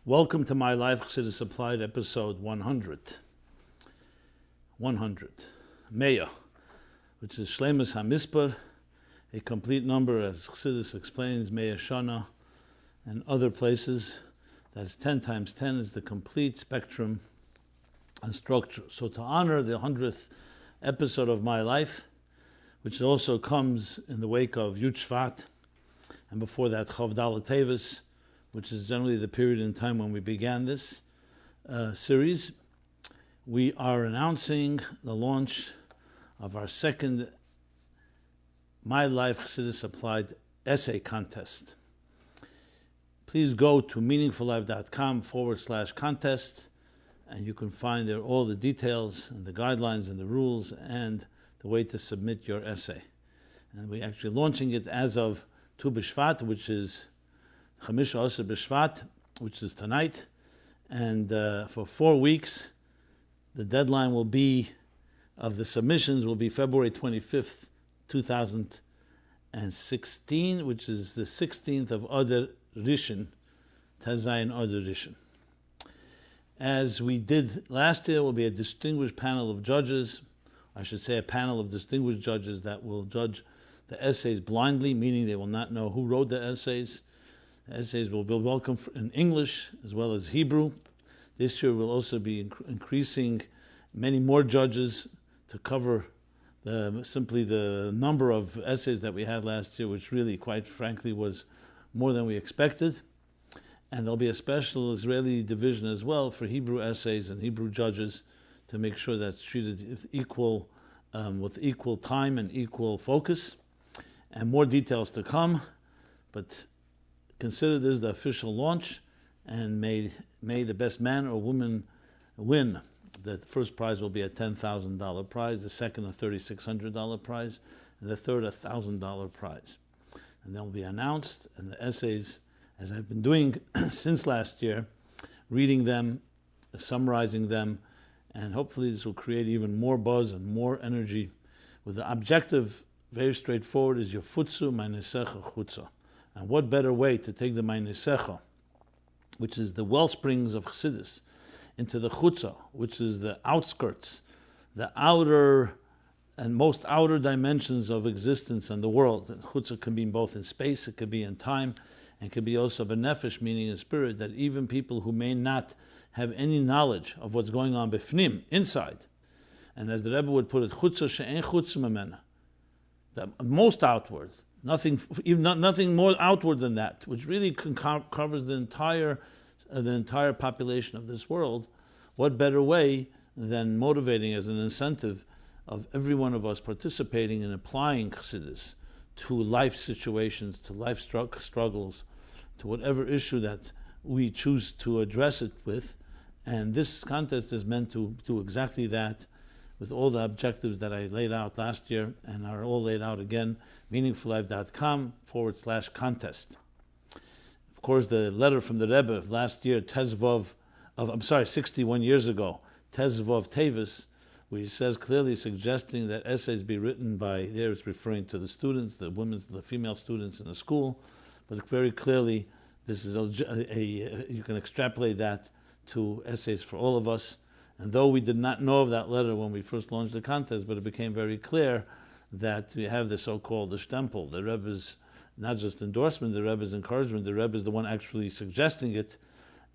Welcome to MyLife, Chassidus Applied, episode 100. 100. Which is Shleimus HaMispar, a complete number, as Chassidus explains, Meya Shana, and other places. That's 10 times 10 is the complete spectrum and structure. So to honor the 100th episode of MyLife, which also comes in the wake of Yud Shvat, and before that Chav Dalet Tevis, which is generally the period in time when we began this series, we are announcing the launch of our second MyLife Chassidus Applied essay contest. Please go to meaningfullife.com/contest, and you can find there all the details and the guidelines and the rules and the way to submit your essay. And we're actually launching it as of Tu B'Shvat, which is Chamisha Asar B'Shvat, which is tonight, and for 4 weeks, the deadline will be of the submissions will be February 25th, 2016, which is the 16th of Adar Rishon, Tazayin Adar Rishon. As we did last year, will be a distinguished panel of judges. I should say a panel of distinguished judges that will judge the essays blindly, meaning they will not know who wrote the essays. Essays will be welcome in English as well as Hebrew. This year we'll also be increasing many more judges to cover simply the number of essays that we had last year, which really, quite frankly, was more than we expected. And there'll be a special Israeli division as well for Hebrew essays and Hebrew judges to make sure that's treated with equal time and equal focus. And more details to come, but consider this the official launch, and may the best man or woman win. The first prize will be a $10,000 prize, the second a $3,600 prize, and the third a $1,000 prize. And they'll be announced, and the essays, as I've been doing since last year, reading them, summarizing them, and hopefully this will create even more buzz and more energy. With the objective, very straightforward, is your futsu ma'nesecha chutza. And what better way to take the ma'nesecha, which is the wellsprings of Chassidus, into the chutza, which is the outskirts, the outer and most outer dimensions of existence and the world. And chutza can be both in space, it could be in time, and it could be also benefesh, meaning in spirit, that even people who may not have any knowledge of what's going on bifnim, inside, and as the Rebbe would put it, chutza she'en chutza memena, the most outward, nothing more outward than that, which really covers the entire population of this world. What better way than motivating as an incentive of every one of us participating in applying Chassidus to life situations, to life struggles, to whatever issue that we choose to address it with. And this contest is meant to do exactly that, with all the objectives that I laid out last year and are all laid out again, meaningfullife.com/contest. Of course, the letter from the Rebbe last year, 61 years ago, Tezvov Tevis, where he says clearly suggesting that essays be written by, there it's referring to the students, the female students in the school, but very clearly this is you can extrapolate that to essays for all of us. And though we did not know of that letter when we first launched the contest, but it became very clear that we have the so-called the shtempel, the Rebbe's not just endorsement, the Rebbe's encouragement, the Rebbe is the one actually suggesting it.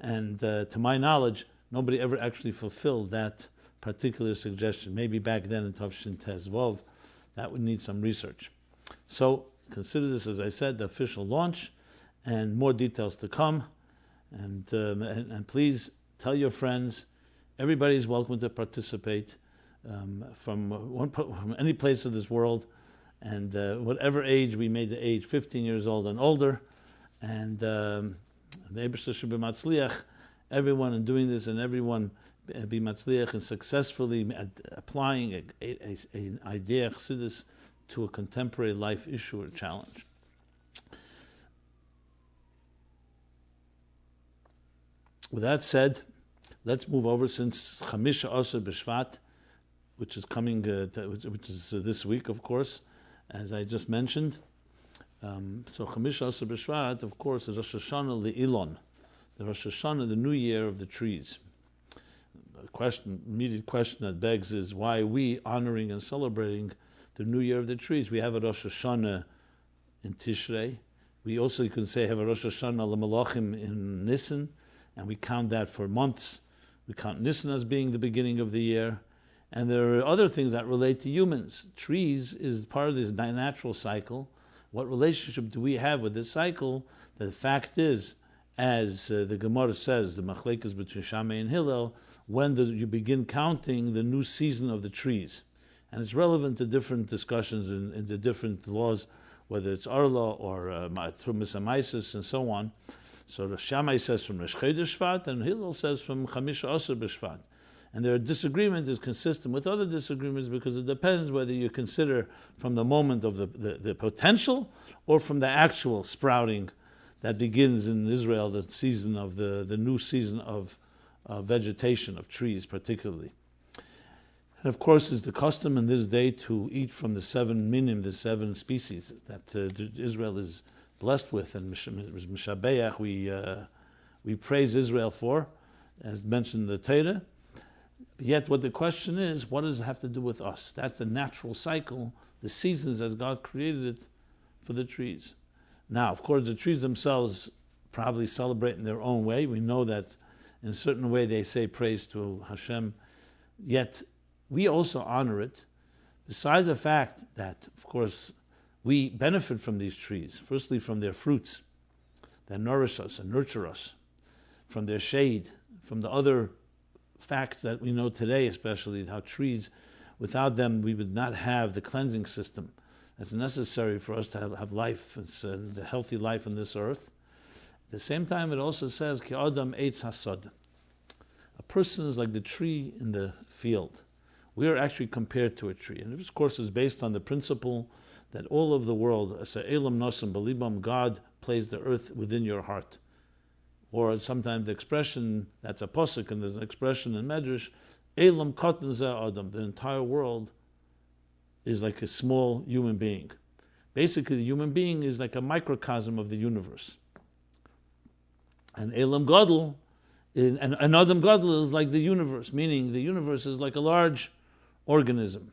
And to my knowledge, nobody ever actually fulfilled that particular suggestion. Maybe back then in Tavshin Tezvov, that would need some research. So consider this, as I said, the official launch, and more details to come. And please tell your friends. Everybody is welcome to participate from any place of this world, and whatever age, we made the age 15 years old and older, and the Eibusher should be matzliach, everyone in doing this, and everyone be matzliach in successfully applying an idea Chassidus to a contemporary life issue or challenge. With that said, let's move over, since Chamisha Asar B'Shvat, which is coming, which is this week, of course, as I just mentioned. So Chamisha Asar B'Shvat, of course, is Rosh Hashanah Le'ilon. the Rosh Hashanah, the new year of the trees. Immediate question that begs is, why are we honoring and celebrating the new year of the trees? We have a Rosh Hashanah in Tishrei. We also, you can say, have a Rosh Hashanah l'Malachim in Nisan, and we count that for months. We count Nisan as being the beginning of the year. And there are other things that relate to humans. Trees is part of this natural cycle. What relationship do we have with this cycle? The fact is, as the Gemara says, the machlekes between Shammai and Hillel, when you begin counting the new season of the trees. And it's relevant to different discussions in the different laws, whether it's Arla or Trumas Amaisis and so on. So the Shammai says from Rosh Chodesh Shvat, and Hillel says from Chamisha Asar B'Shvat. And their disagreement is consistent with other disagreements because it depends whether you consider from the moment of the potential or from the actual sprouting that begins in Israel, the season of the new season of vegetation, of trees particularly. And of course, it's the custom in this day to eat from the 7 minim, the 7 species that Israel is blessed with, and Mishabeach we praise Israel for, as mentioned in the Torah. Yet what the question is, what does it have to do with us? That's the natural cycle, the seasons as God created it for the trees. Now, of course, the trees themselves probably celebrate in their own way. We know that in a certain way they say praise to Hashem, yet we also honor it, besides the fact that, of course, we benefit from these trees, firstly from their fruits that nourish us and nurture us, from their shade, from the other facts that we know today, especially how trees, without them we would not have the cleansing system that's necessary for us to have life, the healthy life on this earth. At the same time, it also says, Ki Adam Eitz Hasad. A person is like the tree in the field. We are actually compared to a tree. And this, of course, is based on the principle that all of the world, as Elam Nosam Balibam, God placed the earth within your heart. Or sometimes the expression, that's a posuk, and there's an expression in Medrash, Elam Katan Zeh Adam, the entire world is like a small human being. Basically, the human being is like a microcosm of the universe. And Elam Gadol, and Adam Gadol is like the universe, meaning the universe is like a large organism.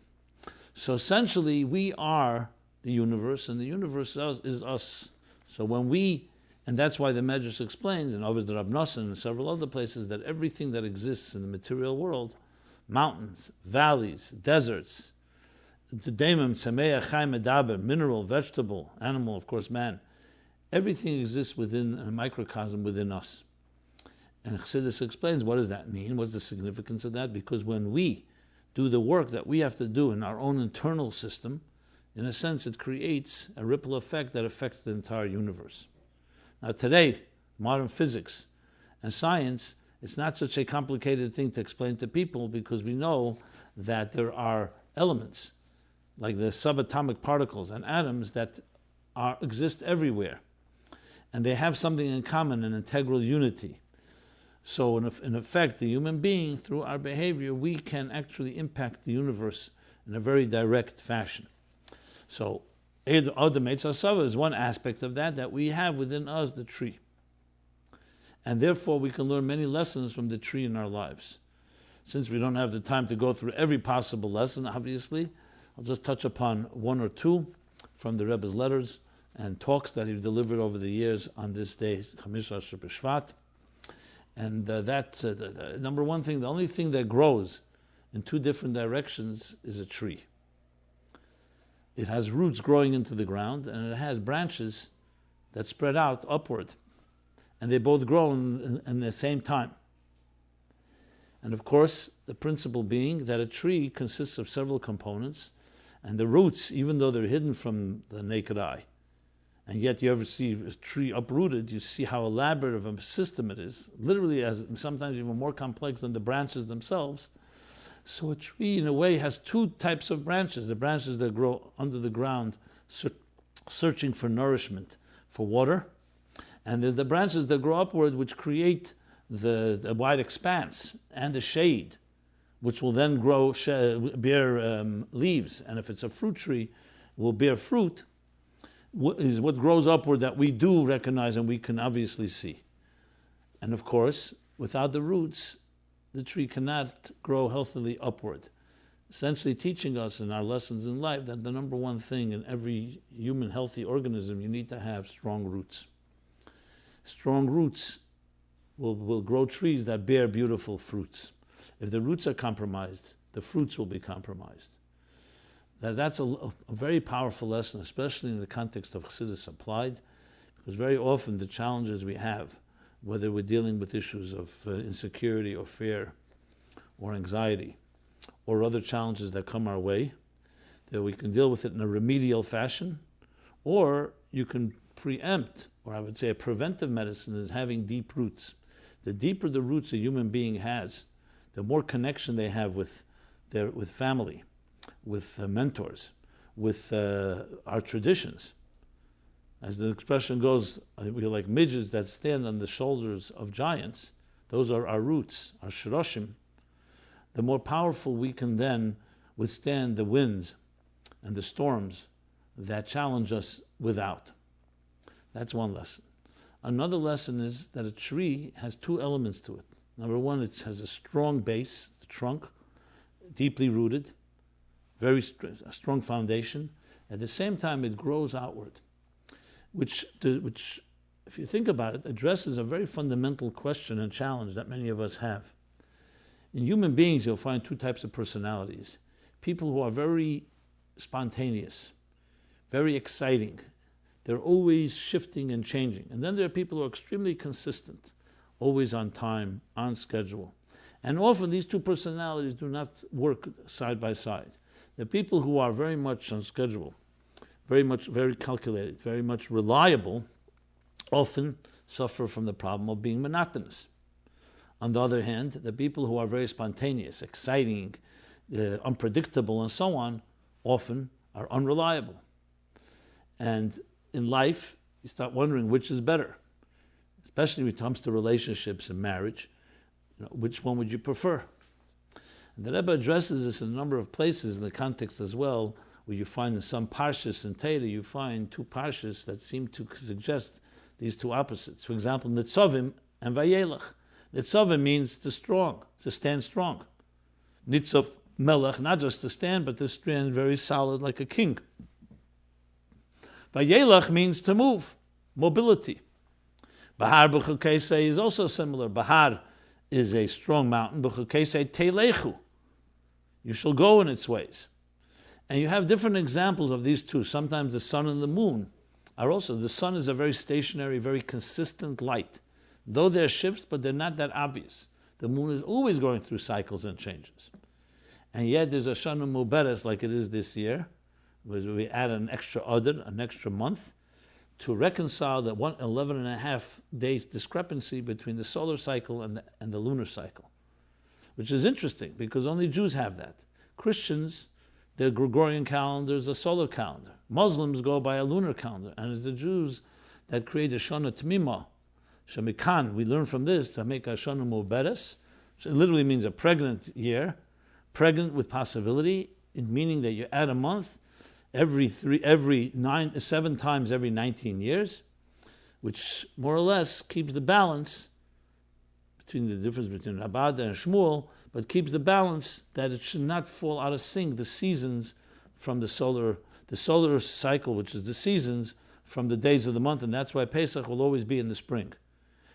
So essentially, we are the universe, and the universe is us. So when and that's why the Medrash explains, in Ovid Rab Nosson and several other places, that everything that exists in the material world, mountains, valleys, deserts, mineral, vegetable, animal, of course, man, everything exists within a microcosm within us. And Chassidus explains, what does that mean? What's the significance of that? Because when we do the work that we have to do in our own internal system, in a sense, it creates a ripple effect that affects the entire universe. Now today, modern physics and science, it's not such a complicated thing to explain to people because we know that there are elements, like the subatomic particles and atoms that exist everywhere. And they have something in common, an integral unity. So in effect, the human being, through our behavior, we can actually impact the universe in a very direct fashion. So Adam Eitz Hasava is one aspect of that we have within us, the tree. And therefore we can learn many lessons from the tree in our lives. Since we don't have the time to go through every possible lesson, obviously, I'll just touch upon one or two from the Rebbe's letters and talks that he delivered over the years on this day, Chamisha Asher B'Shvat. And number one thing, the only thing that grows in two different directions is a tree. It has roots growing into the ground, and it has branches that spread out upward. And they both grow in the same time. And of course, the principle being that a tree consists of several components, and the roots, even though they're hidden from the naked eye, and yet you ever see a tree uprooted, you see how elaborate of a system it is, literally as sometimes even more complex than the branches themselves. So a tree, in a way, has two types of branches. The branches that grow under the ground, searching for nourishment, for water. And there's the branches that grow upward, which create the wide expanse and the shade, which will then bear leaves. And if it's a fruit tree, will bear fruit, is what grows upward that we do recognize and we can obviously see. And of course, without the roots, the tree cannot grow healthily upward. Essentially teaching us in our lessons in life that the number one thing in every human healthy organism, you need to have strong roots. Strong roots will grow trees that bear beautiful fruits. If the roots are compromised, the fruits will be compromised. That's a very powerful lesson, especially in the context of Chassidus Applied, because very often the challenges we have, whether we're dealing with issues of insecurity or fear or anxiety or other challenges that come our way, that we can deal with it in a remedial fashion, or you can preempt, or I would say a preventive medicine is having deep roots. The deeper the roots a human being has, the more connection they have with family, with mentors, with our traditions. As the expression goes, we're like midgets that stand on the shoulders of giants. Those are our roots, our shroshim. The more powerful we can then withstand the winds and the storms that challenge us without. That's one lesson. Another lesson is that a tree has two elements to it. Number one, it has a strong base, the trunk, deeply rooted, a strong foundation. At the same time, it grows outward, which, if you think about it, addresses a very fundamental question and challenge that many of us have. In human beings, you'll find two types of personalities. People who are very spontaneous, very exciting. They're always shifting and changing. And then there are people who are extremely consistent, always on time, on schedule. And often these two personalities do not work side by side. The people who are very much on schedule, very calculated, very much reliable, often suffer from the problem of being monotonous. On the other hand, the people who are very spontaneous, exciting, unpredictable, and so on, often are unreliable. And in life, you start wondering which is better, especially when it comes to relationships and marriage. Which one would you prefer? And the Rebbe addresses this in a number of places in the context as well, where you find in some parshas in Torah, you find two parshas that seem to suggest these two opposites. For example, Nitzavim and Vayelach. Nitzavim means to stand strong. Nitzav Melech, not just to stand, but to stand very solid like a king. Vayelach means to move, mobility. Bahar B'chukesei is also similar. Bahar is a strong mountain. B'chukesei Teilechu. You shall go in its ways. And you have different examples of these two. Sometimes the sun and the moon are also, the sun is a very stationary, very consistent light. Though there are shifts, but they're not that obvious. The moon is always going through cycles and changes. And yet there's a Shana Muberes like it is this year, where we add an extra Adar, an extra month, to reconcile the 11 and a half days discrepancy between the solar cycle and the lunar cycle, which is interesting because only Jews have that. Christians, their Gregorian calendar is a solar calendar. Muslims go by a lunar calendar, and it's the Jews that create the Shana Tmima. Shemikan, we learn from this to make a Shana Muberes. It literally means a pregnant year, pregnant with possibility, meaning that you add a month seven times every 19 years, which more or less keeps the balance between the difference between Rabada and Shmuel, but keeps the balance that it should not fall out of sync, the seasons from the solar cycle, which is the seasons from the days of the month, and that's why Pesach will always be in the spring.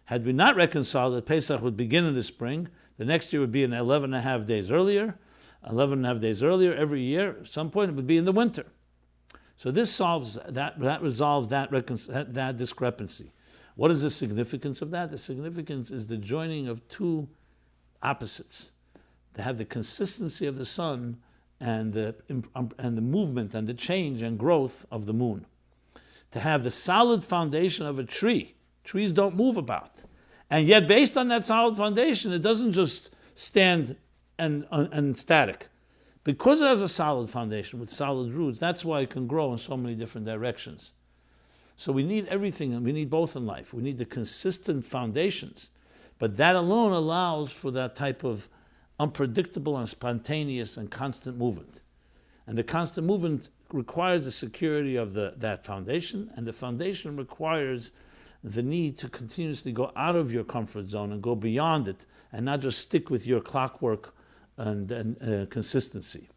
Had we not reconciled that Pesach would begin in the spring, the next year would be 11 and a half days earlier, every year. At some point it would be in the winter. So this solves that resolves that discrepancy. What is the significance of that? The significance is the joining of two opposites, to have the consistency of the sun and the movement and the change and growth of the moon. To have the solid foundation of a tree. Trees don't move about. And yet based on that solid foundation, it doesn't just stand and static. Because it has a solid foundation with solid roots, that's why it can grow in so many different directions. So we need everything, and we need both in life. We need the consistent foundations, but that alone allows for that type of unpredictable and spontaneous and constant movement. And the constant movement requires the security of that foundation, and the foundation requires the need to continuously go out of your comfort zone and go beyond it, and not just stick with your clockwork and consistency.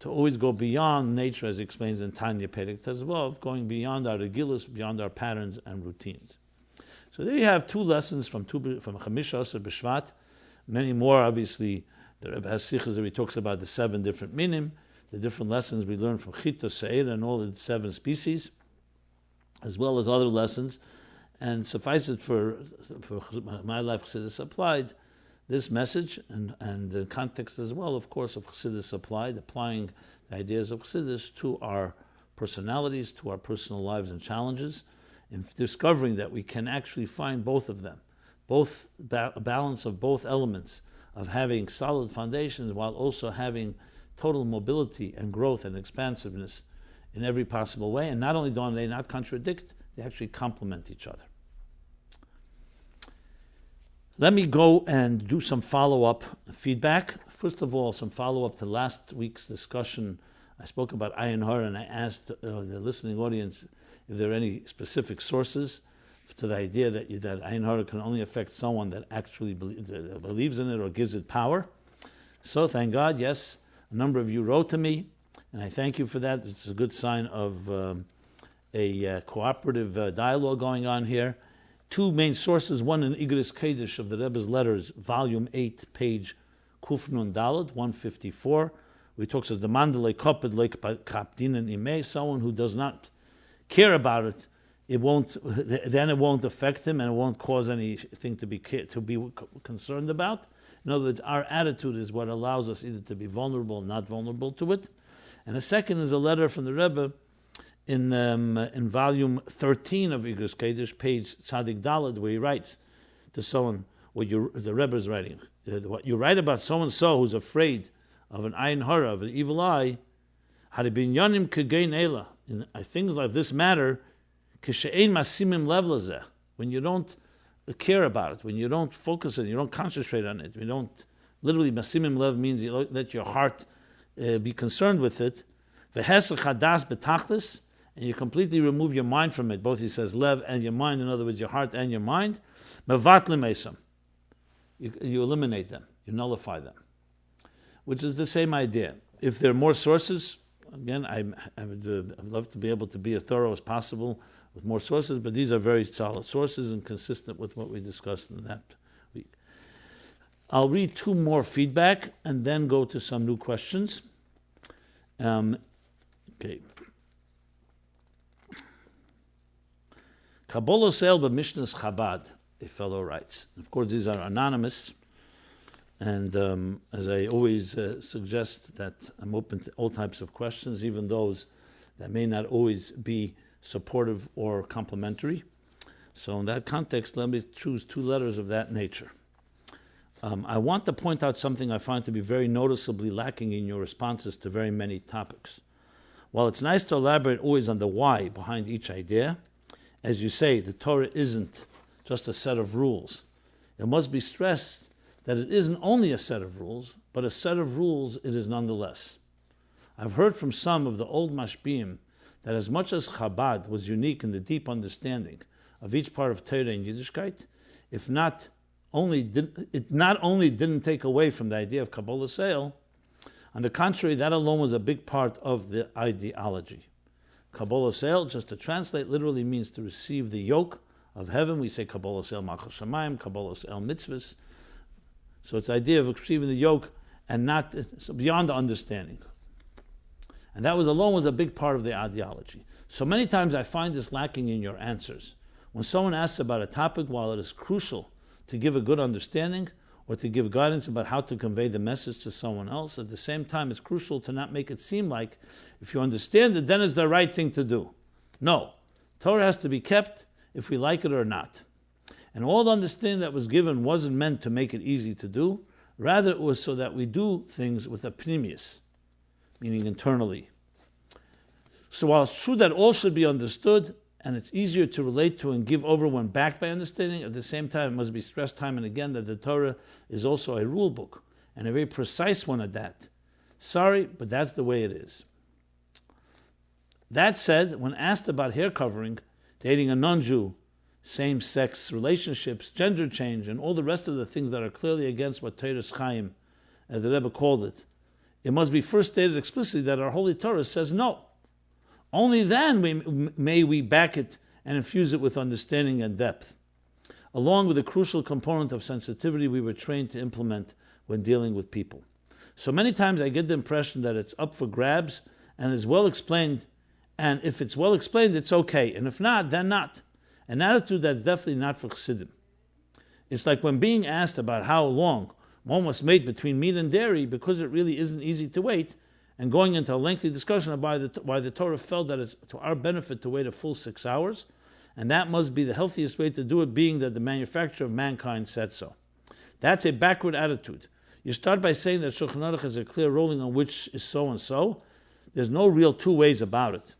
To always go beyond nature, as he explains in Tanya Perek as well, of going beyond our regilus, beyond our patterns and routines. So there you have two lessons from Chamisha Asar B'Shvat. Many more, obviously. The Rebbe has sichos where he talks about the 7 different minim, the different lessons we learn from Chita, Se'era, and all the 7 species, as well as other lessons. And suffice it for MyLife Chassidus Applied, this message and the context as well, of course, of Chassidus Applied, applying the ideas of Chassidus to our personalities, to our personal lives and challenges, in discovering that we can actually find both of them, both a balance of both elements, of having solid foundations while also having total mobility and growth and expansiveness in every possible way. And not only do they not contradict, they actually complement each other. Let me go and do some follow-up feedback. First of all, some follow-up to last week's discussion. I spoke about Ayin Hara, and I asked the listening audience if there are any specific sources to the idea that Ayin Hara can only affect someone that actually believes in it or gives it power. So, thank God, yes, a number of you wrote to me, and I thank you for that. It's a good sign of a cooperative dialogue going on here. 2 main sources, one in Igris Kodesh of the Rebbe's letters, volume 8, page Kufnun Dalad, 154, where he talks of the Mandalay Koped Lake Kapdin and Imei, someone who does not care about it, it won't affect him and it won't cause anything to be concerned about. In other words, our attitude is what allows us either to be vulnerable or not vulnerable to it. And the second is a letter from the Rebbe in volume 13 of Igros Kodesh, page Tzadik Dalad, where he writes to someone, the Rebbe is writing, what you write about so-and-so who's afraid of an Ayin Hara, of an evil eye, Haribinyanim Kegein Ela, in things like this matter, Kishe'ein Masimim Lev Lazeh, when you don't care about it, when you don't focus on it, you don't concentrate on it, literally Masimim Lev means you let your heart be concerned with it, V'hesach Hadas B'tachlis, and you completely remove your mind from it. Both he says lev and your mind, in other words, your heart and your mind. Mevatlim esam. You eliminate them, you nullify them, which is the same idea. If there are more sources, again, I'd love to be able to be as thorough as possible with more sources, but these are very solid sources and consistent with what we discussed in that week. I'll read 2 more feedback and then go to some new questions. Okay. Kabbalah Seil b'Mishnas Chabad, a fellow writes. Of course, these are anonymous, and as I always suggest, that I'm open to all types of questions, even those that may not always be supportive or complimentary. So in that context, let me choose 2 letters of that nature. I want to point out something I find to be very noticeably lacking in your responses to very many topics. While it's nice to elaborate always on the why behind each idea, as you say, the Torah isn't just a set of rules. It must be stressed that it isn't only a set of rules, but a set of rules it is nonetheless. I've heard from some of the old mashbiim that as much as Chabad was unique in the deep understanding of each part of Torah and Yiddishkeit, it not only didn't take away from the idea of Kabbalah Seil, on the contrary, that alone was a big part of the ideology. Kabbalah Seil, just to translate, literally means to receive the yoke of heaven. We say Kabbalah Seil Malchus Shamayim, Kabbalah Seil Mitzvahs. So it's the idea of receiving the yoke and not beyond the understanding. And that alone was a big part of the ideology. So many times I find this lacking in your answers. When someone asks about a topic, while it is crucial to give a good understanding or to give guidance about how to convey the message to someone else, at the same time it's crucial to not make it seem like if you understand it, then it's the right thing to do. No. Torah has to be kept if we like it or not. And all the understanding that was given wasn't meant to make it easy to do. Rather, it was so that we do things with a pnimius, meaning internally. So while it's true that all should be understood, and it's easier to relate to and give over when backed by understanding, at the same time it must be stressed time and again that the Torah is also a rule book, and a very precise one at that. Sorry, but that's the way it is. That said, when asked about hair covering, dating a non-Jew same-sex relationships, gender change, and all the rest of the things that are clearly against what Torah's Chaim, as the Rebbe called it, it must be first stated explicitly that our Holy Torah says no. Only then may we back it and infuse it with understanding and depth, along with the crucial component of sensitivity we were trained to implement when dealing with people. So many times I get the impression that it's up for grabs and is well explained, and if it's well explained, it's okay, and if not, then not. An attitude that's definitely not for Chassidim. It's like when being asked about how long one must wait between meat and dairy, because it really isn't easy to wait, and going into a lengthy discussion about why the Torah felt that it's to our benefit to wait a full 6 hours, and that must be the healthiest way to do it, being that the manufacturer of mankind said so. That's a backward attitude. You start by saying that Shulchan Aruch has a clear ruling on which is so and so. There's no real two ways about it.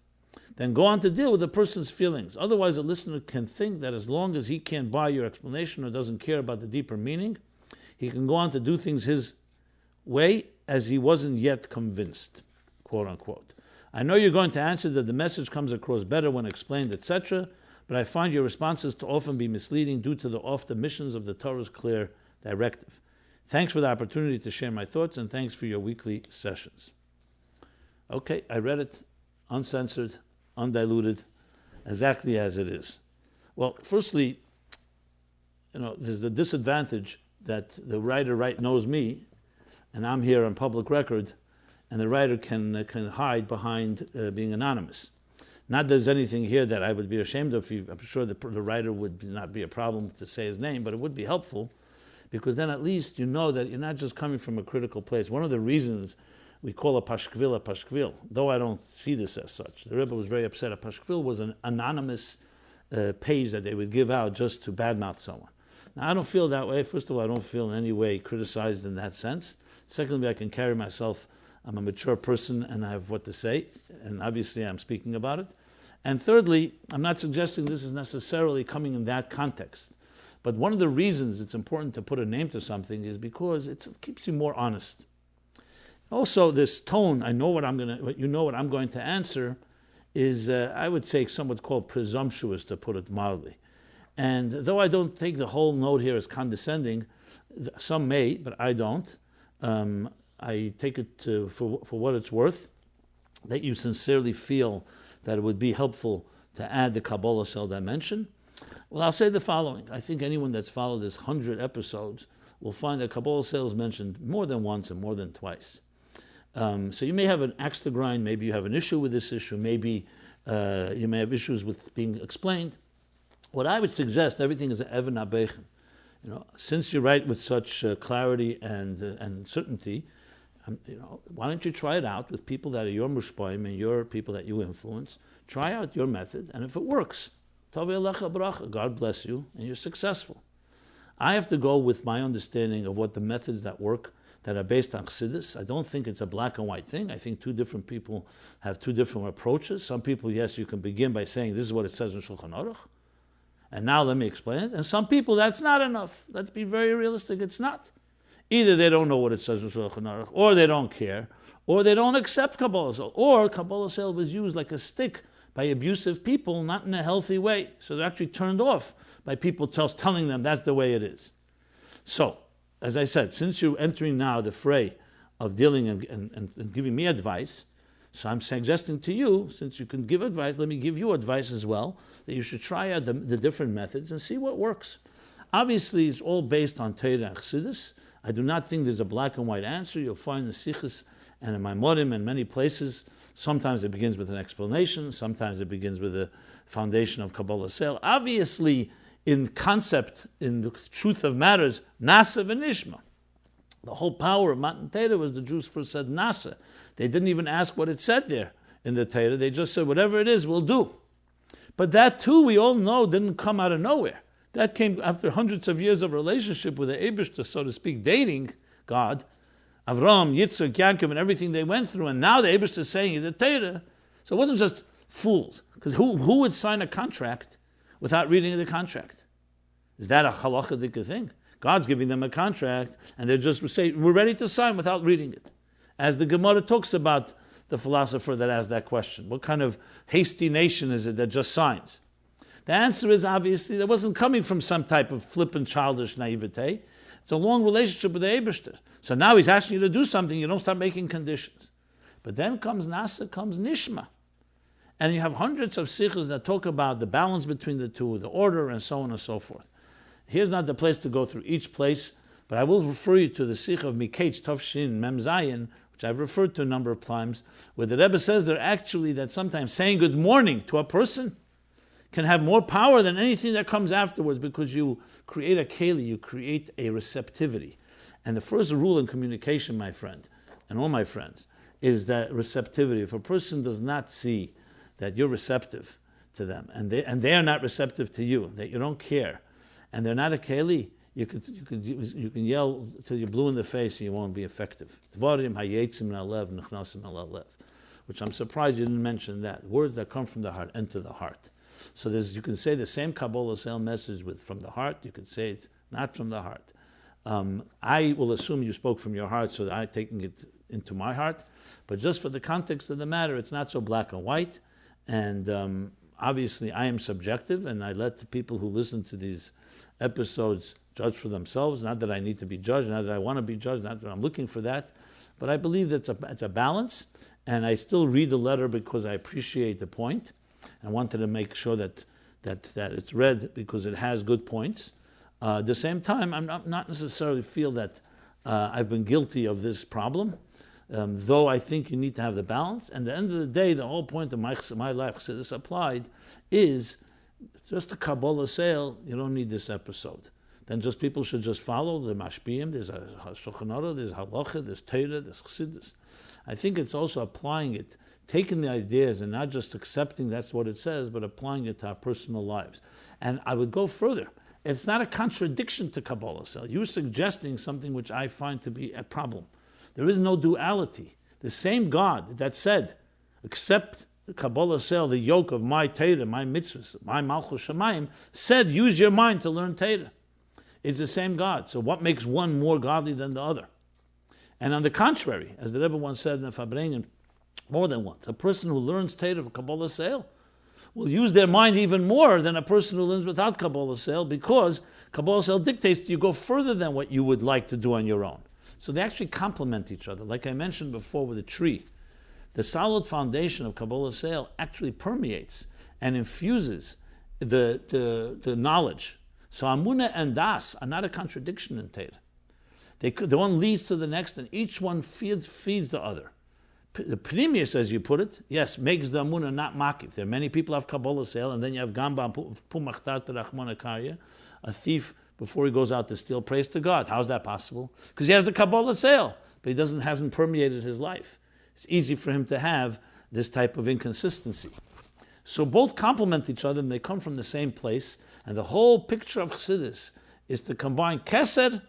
Then go on to deal with the person's feelings. Otherwise, a listener can think that as long as he can't buy your explanation or doesn't care about the deeper meaning, he can go on to do things his way as he wasn't yet convinced, quote unquote. I know you're going to answer that the message comes across better when explained, etc., but I find your responses to often be misleading due to the off-the-missions of the Torah's clear directive. Thanks for the opportunity to share my thoughts, and thanks for your weekly sessions. Okay, I read it uncensored, undiluted, exactly as it is. Well, firstly, there's the disadvantage that the writer knows me, and I'm here on public record, and the writer can hide behind being anonymous. Not that there's anything here that I would be ashamed of. I'm sure the writer would not be a problem to say his name, but it would be helpful, because then at least you know that you're not just coming from a critical place. One of the reasons we call a pashkvil, though I don't see this as such. The Rebbe was very upset. A pashkvil was an anonymous page that they would give out just to badmouth someone. Now, I don't feel that way. First of all, I don't feel in any way criticized in that sense. Secondly, I can carry myself. I'm a mature person and I have what to say, and obviously I'm speaking about it. And thirdly, I'm not suggesting this is necessarily coming in that context. But one of the reasons it's important to put a name to something is because it keeps you more honest. Also, this tone, you know what I'm going to answer, is I would say somewhat called presumptuous, to put it mildly. And though I don't take the whole note here as condescending, some may, but I don't. I take it for what it's worth, that you sincerely feel that it would be helpful to add the Kabbalah cell dimension. Well, I'll say the following. I think anyone that's followed this 100 episodes will find that Kabbalah cell is mentioned more than once and more than twice. So you may have an axe to grind, maybe you have an issue with this issue, maybe you may have issues with being explained. What I would suggest, everything is an Even Abeichem. Since you write with such clarity and certainty, why don't you try it out with people that are your mushpaim and your people that you influence? Try out your method, and if it works, Tovei Alecha Bracha, God bless you, and you're successful. I have to go with my understanding of what the methods that work, that are based on Chassidus. I don't think it's a black and white thing. I think two different people have two different approaches. Some people, yes, you can begin by saying, this is what it says in Shulchan Aruch, and now let me explain it. And some people, that's not enough. Let's be very realistic, it's not. Either they don't know what it says in Shulchan Aruch, or they don't care, or they don't accept Kabbalah Sel, or Kabbalah Sel was used like a stick by abusive people, not in a healthy way. So they're actually turned off by people telling them that's the way it is. So, as I said, since you're entering now the fray of dealing and giving me advice, so I'm suggesting to you, since you can give advice, let me give you advice as well, that you should try out the different methods and see what works. Obviously, it's all based on Torah and Chassidus. I do not think there's a black and white answer. You'll find the Sichos and in Maimorim and many places, sometimes it begins with an explanation, sometimes it begins with a foundation of Kabbalah Sel. Obviously, in concept, in the truth of matters, Nasa v'nishma. The whole power of Matan Torah was the Jews first said Nasa. They didn't even ask what it said there in the Torah. They just said, whatever it is, we'll do. But that too, we all know, didn't come out of nowhere. That came after hundreds of years of relationship with the Eibishter, so to speak, dating God, Avram, Yitzchak, Yaakov, and everything they went through, and now the Eibishter is saying the Torah. So it wasn't just fools, because who would sign a contract without reading the contract? Is that a halachic thing? God's giving them a contract, and they're just saying, we're ready to sign without reading it. As the Gemara talks about the philosopher that asked that question. What kind of hasty nation is it that just signs? The answer is obviously that wasn't coming from some type of flippant, childish naivete. It's a long relationship with the Eibishter. So now he's asking you to do something, you don't start making conditions. But then comes Nasa, comes Nishma. And you have hundreds of sikhs that talk about the balance between the two, the order, and so on and so forth. Here's not the place to go through each place, but I will refer you to the sikh of Miketz Tovshin Mem Zayin, which I've referred to a number of times, where the Rebbe says there actually that sometimes saying good morning to a person can have more power than anything that comes afterwards, because you create a keli, you create a receptivity. And the first rule in communication, my friend, and all my friends, is that receptivity. If a person does not see that you're receptive to them, and they are not receptive to you, that you don't care, and they're not a keli, you can yell till you're blue in the face and you won't be effective. Which I'm surprised you didn't mention that. Words that come from the heart enter the heart. So you can say the same Kabbalah Sale message from the heart. You can say it's not from the heart. I will assume you spoke from your heart, so I'm taking it into my heart. But just for the context of the matter, it's not so black and white. And obviously, I am subjective, and I let the people who listen to these episodes judge for themselves. Not that I need to be judged, not that I want to be judged, not that I'm looking for that. But I believe that it's a balance, and I still read the letter because I appreciate the point. I wanted to make sure that it's read because it has good points. At the same time, I'm not necessarily feel that I've been guilty of this problem, though I think you need to have the balance. And at the end of the day, the whole point of my life, Chassidus Applied, is just a Kabbalah sale. You don't need this episode. Then just people should just follow the mashpiyim. There's a Shulchan Aruch, there's halacha, there's Torah, there's Chassidus. I think it's also applying it, taking the ideas and not just accepting that's what it says, but applying it to our personal lives. And I would go further. It's not a contradiction to Kabbalah sale. You're suggesting something which I find to be a problem. There is no duality. The same God that said, accept the Kabbalah sale, the yoke of my Torah, my mitzvahs, my Malchus Shamayim, said use your mind to learn Torah. It's the same God. So what makes one more godly than the other? And on the contrary, as the Rebbe once said in the Fabreinian, more than once, a person who learns Torah of Kabbalah sale will use their mind even more than a person who learns without Kabbalah sale, because Kabbalah sale dictates that you go further than what you would like to do on your own. So they actually complement each other. Like I mentioned before with a tree, the solid foundation of Kabbalah sale actually permeates and infuses the knowledge. So Amunah and Das are not a contradiction in Torah. The one leads to the next, and each one feeds the other. The Pnimius, as you put it, yes, makes the Amunah not makif. There are many people who have Kabbalah sale, and then you have Gamba Pumachtar Terachmana Karya, a thief before he goes out to steal. Praise to God. How's that possible? Because he has the Kabbalah sale, but he hasn't permeated his life. It's easy for him to have this type of inconsistency. So both complement each other, and they come from the same place. And the whole picture of Chassidus is to combine Keser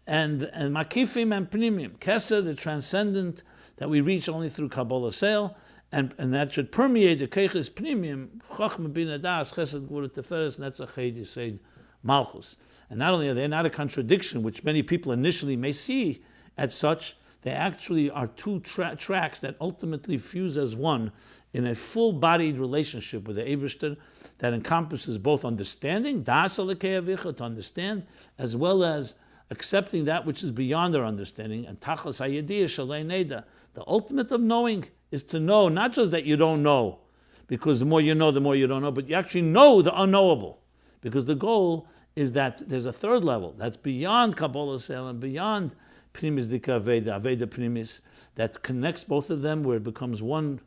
and Makifim and Pnimim. Keser, the transcendent that we reach only through Kabbalah sale, and that should permeate the Keiches Pnimim, Chachma Bina Das, Chesed Gvura Teferes, Netzach Heid Yised Malchus. And not only are they not a contradiction, which many people initially may see as such, they actually are two tracks that ultimately fuse as one in a full-bodied relationship with the Eibishter that encompasses both understanding, Das Alekei Avicha, to understand, as well as accepting that which is beyond our understanding, and Tachas HaYediyah Shalei Neda. The ultimate of knowing is to know, not just that you don't know, because the more you know, the more you don't know, but you actually know the unknowable. Because the goal is that there's a third level that's beyond Kabbalah Sel and beyond Pnimis Dika Aveda, Aveda Pnimis, that connects both of them, where it becomes one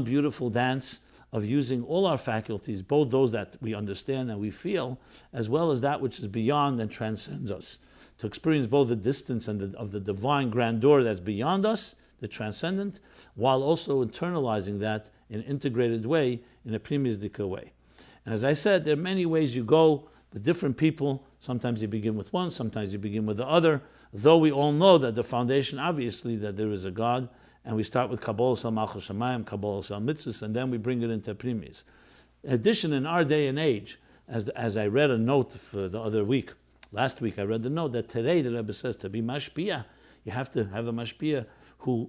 beautiful dance of using all our faculties, both those that we understand and we feel, as well as that which is beyond and transcends us, to experience both the distance and of the divine grandeur that's beyond us, the transcendent, while also internalizing that in an integrated way, in a Pnimis Dika way. And as I said, there are many ways you go with different people. Sometimes you begin with one, sometimes you begin with the other, though we all know that the foundation, obviously, that there is a God, and we start with Kabbalah Sal Malchus Shamayim, Kabbalah Sal Mitzvahs, and then we bring it into Primis. In addition, in our day and age, as I read a note for the other week, last week I read the note that today the Rebbe says to be mashpia, you have to have a mashpia who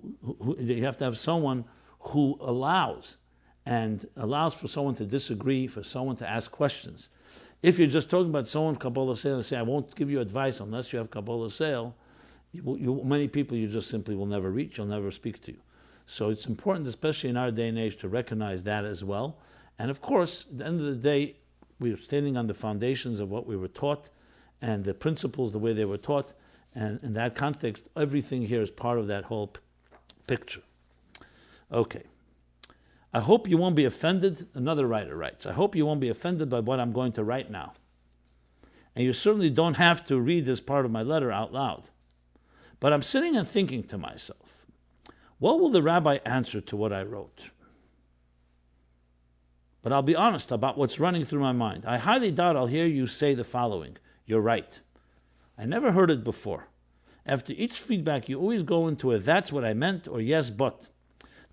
you have to have someone who allows and allows for someone to disagree, for someone to ask questions. If you're just talking about someone Kabbalah sale and say, I won't give you advice unless you have Kabbalah sale, many people you just simply will never reach, you'll never speak to you. So it's important, especially in our day and age, to recognize that as well. And of course, at the end of the day, we're standing on the foundations of what we were taught and the principles, the way they were taught. And in that context, everything here is part of that whole picture. Okay. I hope you won't be offended. Another writer writes, I hope you won't be offended by what I'm going to write now. And you certainly don't have to read this part of my letter out loud. But I'm sitting and thinking to myself, what will the rabbi answer to what I wrote? But I'll be honest about what's running through my mind. I highly doubt I'll hear you say the following. You're right. I never heard it before. After each feedback, you always go into a that's what I meant or yes, but.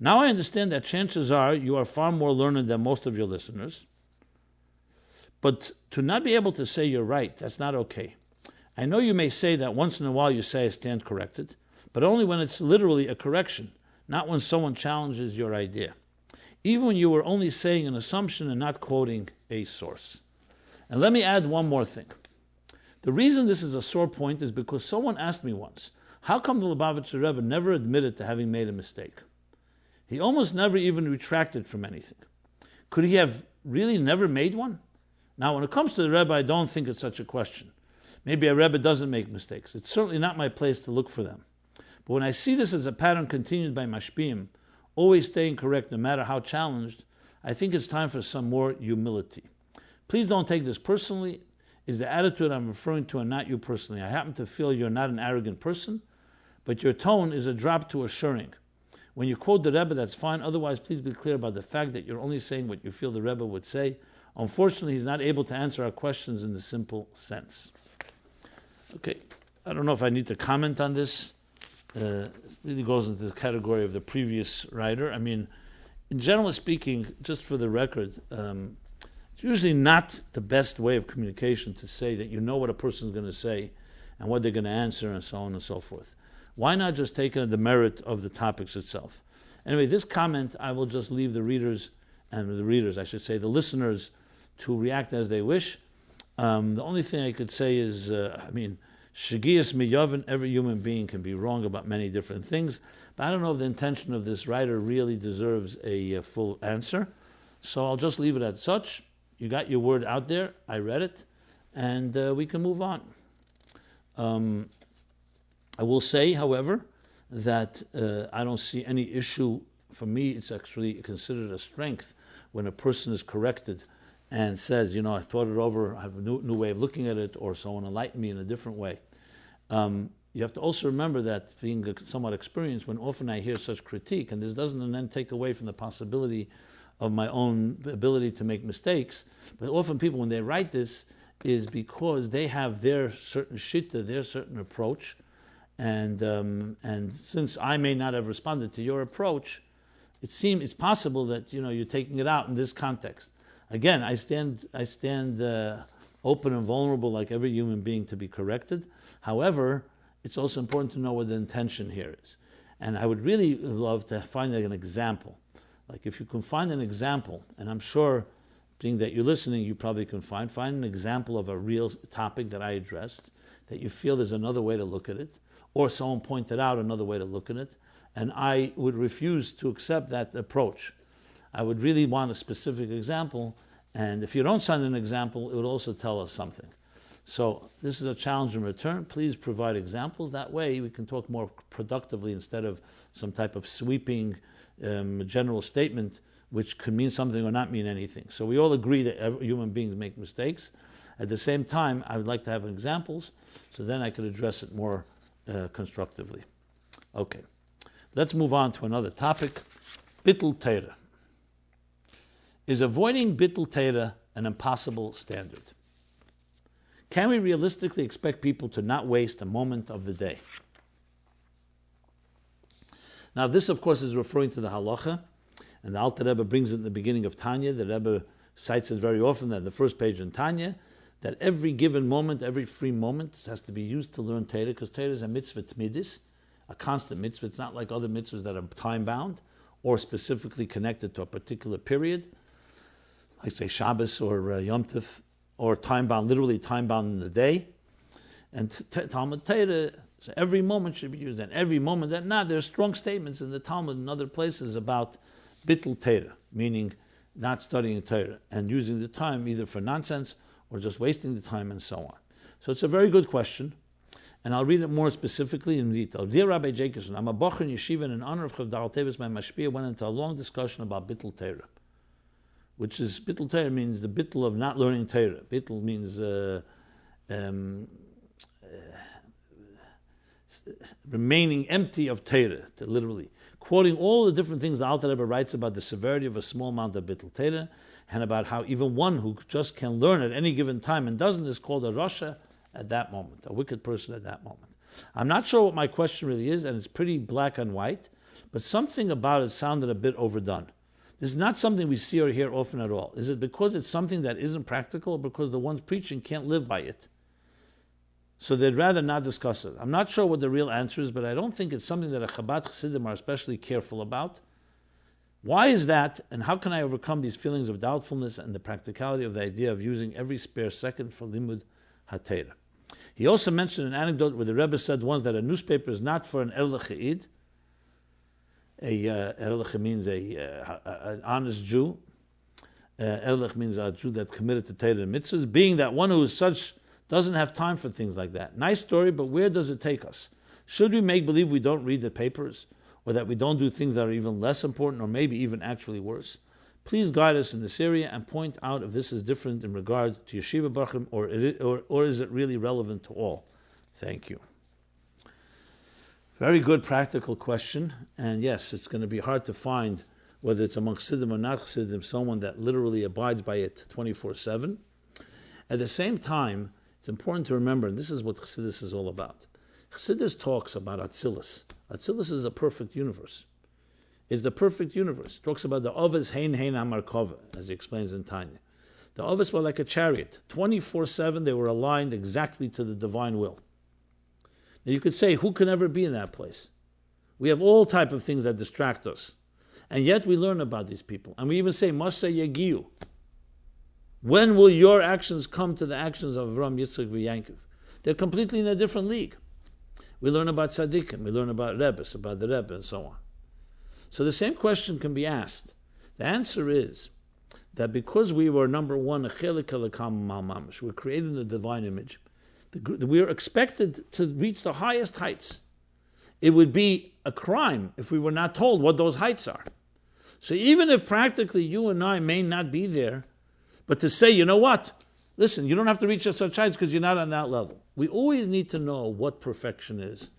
Now I understand that chances are you are far more learned than most of your listeners. But to not be able to say you're right, that's not okay. I know you may say that once in a while you say I stand corrected, but only when it's literally a correction, not when someone challenges your idea. Even when you were only saying an assumption and not quoting a source. And let me add one more thing. The reason this is a sore point is because someone asked me once, how come the Lubavitcher Rebbe never admitted to having made a mistake? He almost never even retracted from anything. Could he have really never made one? Now, when it comes to the Rebbe, I don't think it's such a question. Maybe a Rebbe doesn't make mistakes. It's certainly not my place to look for them. But when I see this as a pattern continued by Mashpim, always staying correct no matter how challenged, I think it's time for some more humility. Please don't take this personally. Is the attitude I'm referring to and not you personally. I happen to feel you're not an arrogant person, but your tone is a drop to assuring. When you quote the Rebbe, that's fine. Otherwise, please be clear about the fact that you're only saying what you feel the Rebbe would say. Unfortunately, he's not able to answer our questions in the simple sense. Okay, I don't know if I need to comment on this. It really goes into the category of the previous writer. I mean, in general speaking, just for the record, it's usually not the best way of communication to say that you know what a person's going to say and what they're going to answer and so on and so forth. Why not just take the merit of the topics itself? Anyway, this comment, I will just leave the readers, the listeners, to react as they wish. The only thing I could say is, Shagiyas miyavin, every human being can be wrong about many different things, but I don't know if the intention of this writer really deserves a full answer. So I'll just leave it at such. You got your word out there, I read it, and we can move on. I will say, however, that I don't see any issue. For me, it's actually considered a strength when a person is corrected and says, I thought it over, I have a new way of looking at it, or someone enlightened me in a different way. You have to also remember that, being somewhat experienced, when often I hear such critique, and this doesn't then take away from the possibility of my own ability to make mistakes, but often people, when they write this, is because they have their certain shitta, their certain approach, and since I may not have responded to your approach, it's possible that you're taking it out in this context. Again, I stand open and vulnerable like every human being to be corrected. However, it's also important to know what the intention here is. And I would really love to find an example. Like if you can find an example, and I'm sure, being that you're listening, you probably can find an example of a real topic that I addressed, that you feel there's another way to look at it, or someone pointed out another way to look at it, and I would refuse to accept that approach. I would really want a specific example, and if you don't send an example, it would also tell us something. So this is a challenge in return. Please provide examples. That way we can talk more productively instead of some type of sweeping general statement which could mean something or not mean anything. So we all agree that human beings make mistakes. At the same time, I would like to have examples so then I could address it more constructively. Okay, let's move on to another topic. Bittul Torah. Is avoiding bittul Torah an impossible standard? Can we realistically expect people to not waste a moment of the day? Now this, of course, is referring to the halacha, and the Alter Rebbe brings it in the beginning of Tanya. The Rebbe cites it very often, that the first page in Tanya, that every given moment, every free moment has to be used to learn Torah, because Torah is a mitzvah tmidis, a constant mitzvah. It's not like other mitzvahs that are time-bound. or specifically connected to a particular period, like say Shabbos or Yom Tov, or time-bound, literally time-bound in the day. And Talmud Torah, so every moment should be used. And every moment that not, there are strong statements in the Talmud and other places about bittul Torah, meaning not studying Torah and using the time either for nonsense or just wasting the time and so on. So it's a very good question, and I'll read it more specifically in detail. Dear Rabbi Jacobson, I'm a Bocher in Yeshiva, and in honor of Chavdal Tevis, my Mashpia went into a long discussion about bittul Torah, which is, bittul Torah means the bittul of not learning Torah. Bittul means remaining empty of Torah, literally. Quoting all the different things the Alter Rebbe writes about the severity of a small amount of bittul Torah, and about how even one who just can learn at any given time and doesn't is called a rasha at that moment, a wicked person at that moment. I'm not sure what my question really is, and it's pretty black and white, but something about it sounded a bit overdone. This is not something we see or hear often at all. Is it because it's something that isn't practical, or because the ones preaching can't live by it? So they'd rather not discuss it. I'm not sure what the real answer is, but I don't think it's something that a Chabad Chassidim are especially careful about. Why is that, and how can I overcome these feelings of doubtfulness and the practicality of the idea of using every spare second for limud haTorah? He also mentioned an anecdote where the Rebbe said once that a newspaper is not for an erlich eid. Erlich means an honest Jew. Erlich means a Jew that committed to Torah and mitzvahs, being that one who is such doesn't have time for things like that. Nice story, but where does it take us? Should we make believe we don't read the papers, or that we don't do things that are even less important, or maybe even actually worse? Please guide us in this area and point out if this is different in regard to Yeshiva Barchim, or is it really relevant to all? Thank you. Very good practical question, and yes, it's going to be hard to find, whether it's among Chassidim or not Chassidim, someone that literally abides by it 24/7. At the same time, it's important to remember, and this is what Chassidus is all about. Chassidus talks about Atzilus. Atzilus is a perfect universe. It's the perfect universe. It talks about the Oves Hein Hein Amarkova, as he explains in Tanya. The Oves were like a chariot. 24/7 they were aligned exactly to the divine will. Now you could say, who can ever be in that place? We have all type of things that distract us. And yet we learn about these people. And we even say, Moshe Yagiu. When will your actions come to the actions of Avram, Yitzchak, V'Yankov? They're completely in a different league. We learn about tzaddikim, we learn about rebbes, about the Rebbe, and so on. So the same question can be asked. The answer is that because we were, number one, we're created in the divine image, we are expected to reach the highest heights. It would be a crime if we were not told what those heights are. So even if practically you and I may not be there, but to say, you know what? Listen, you don't have to reach such heights because you're not on that level. We always need to know what perfection is.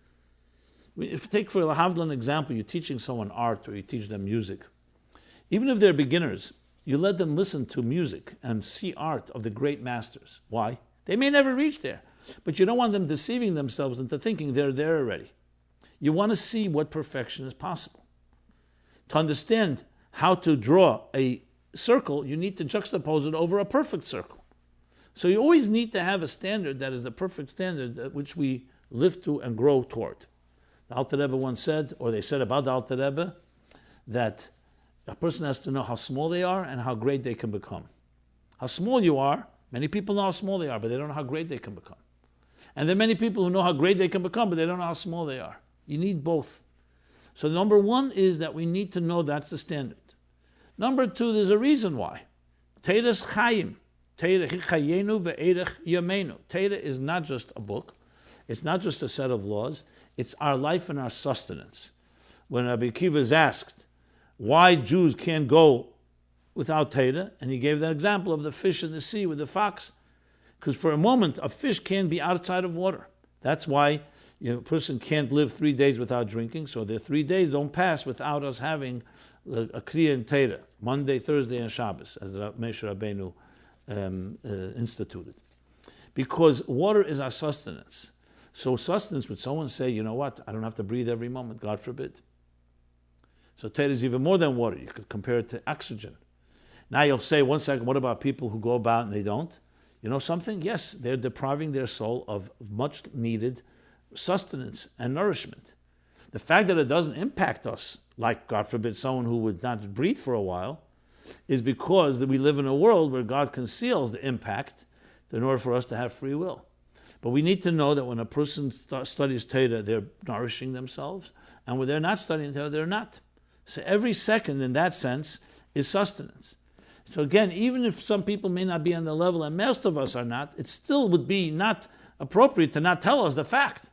If you take for an example, you're teaching someone art or you teach them music. Even if they're beginners, you let them listen to music and see art of the great masters. Why? They may never reach there, but you don't want them deceiving themselves into thinking they're there already. You want to see what perfection is possible. To understand how to draw a circle, you need to juxtapose it over a perfect circle. So you always need to have a standard that is the perfect standard at which we live to and grow toward. The Alter Rebbe once said, or they said about the Alter Rebbe, that a person has to know how small they are and how great they can become. How small you are, many people know how small they are, but they don't know how great they can become. And there are many people who know how great they can become, but they don't know how small they are. You need both. So number one is that we need to know that's the standard. Number two, there's a reason why. Torah is chayim. Torah chayenu ve'erech yamenu. Torah is not just a book. It's not just a set of laws. It's our life and our sustenance. When Rabbi Akiva is asked why Jews can't go without Torah, and he gave that example of the fish in the sea with the fox, because for a moment a fish can be outside of water. That's why a person can't live 3 days without drinking, so the 3 days don't pass without us having a Kriya in Torah, Monday, Thursday, and Shabbos, as Moshe Rabbeinu instituted. Because water is our sustenance. So sustenance, would someone say, you know what, I don't have to breathe every moment, God forbid. So Torah is even more than water. You could compare it to oxygen. Now you'll say, one second, what about people who go about and they don't? You know something? Yes, they're depriving their soul of much needed sustenance and nourishment. The fact that it doesn't impact us, like, God forbid, someone who would not breathe for a while, is because we live in a world where God conceals the impact in order for us to have free will. But we need to know that when a person studies Torah, they're nourishing themselves, and when they're not studying Torah, they're not. So every second, in that sense, is sustenance. So again, even if some people may not be on the level, and most of us are not, it still would be not appropriate to not tell us the fact.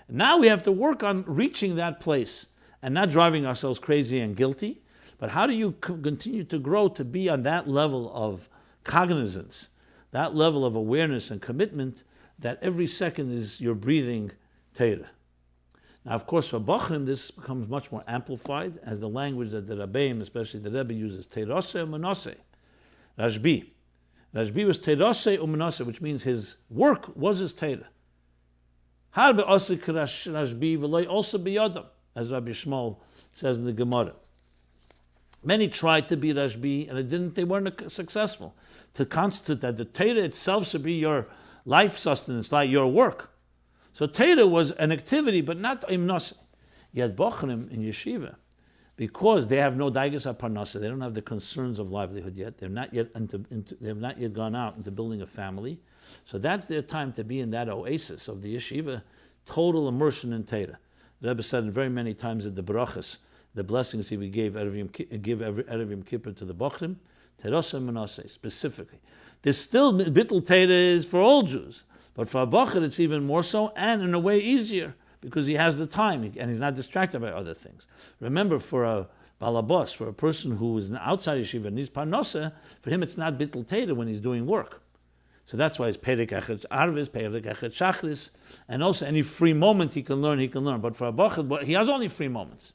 Now we have to work on reaching that place and not driving ourselves crazy and guilty. But how do you continue to grow to be on that level of cognizance, that level of awareness and commitment, that every second is your breathing Torah? Now, of course, for Bachrim, this becomes much more amplified as the language that the Rabbeim, especially the Rebbe, uses, Terase u'menase. Rashbi. Rashbi was Terase u'menase, which means his work was his Torah. Harbe osik Rashbi v'loy also biyodam, as Rabbi Shmuel says in the Gemara. Many tried to be Rashbi, and they weren't successful. To constitute that the Torah itself should be your life sustenance, like your work. So Torah was an activity, but not imnase. Yet Bochrim in yeshiva, because they have no daigas parnasa, they don't have the concerns of livelihood yet. They're not yet they have not yet gone out into building a family. So that's their time to be in that oasis of the yeshiva, total immersion in Torah. The Rebbe said very many times in the brachas, the blessings he would give Erev Yom Kippur to the Bochrim, Terasa Menase, specifically. There's still bittul Torah is for all Jews, but for a Bocher it's even more so, and in a way easier, because he has the time, and he's not distracted by other things. Remember, for a balabos, for a person who is outside yeshiva and needs parnasa, for him it's not bittul Torah when he's doing work. So that's why it's Perek Echad Arvis, Perek Echad Shachris, and also any free moment he can learn. But for a Bocher, he has only free moments.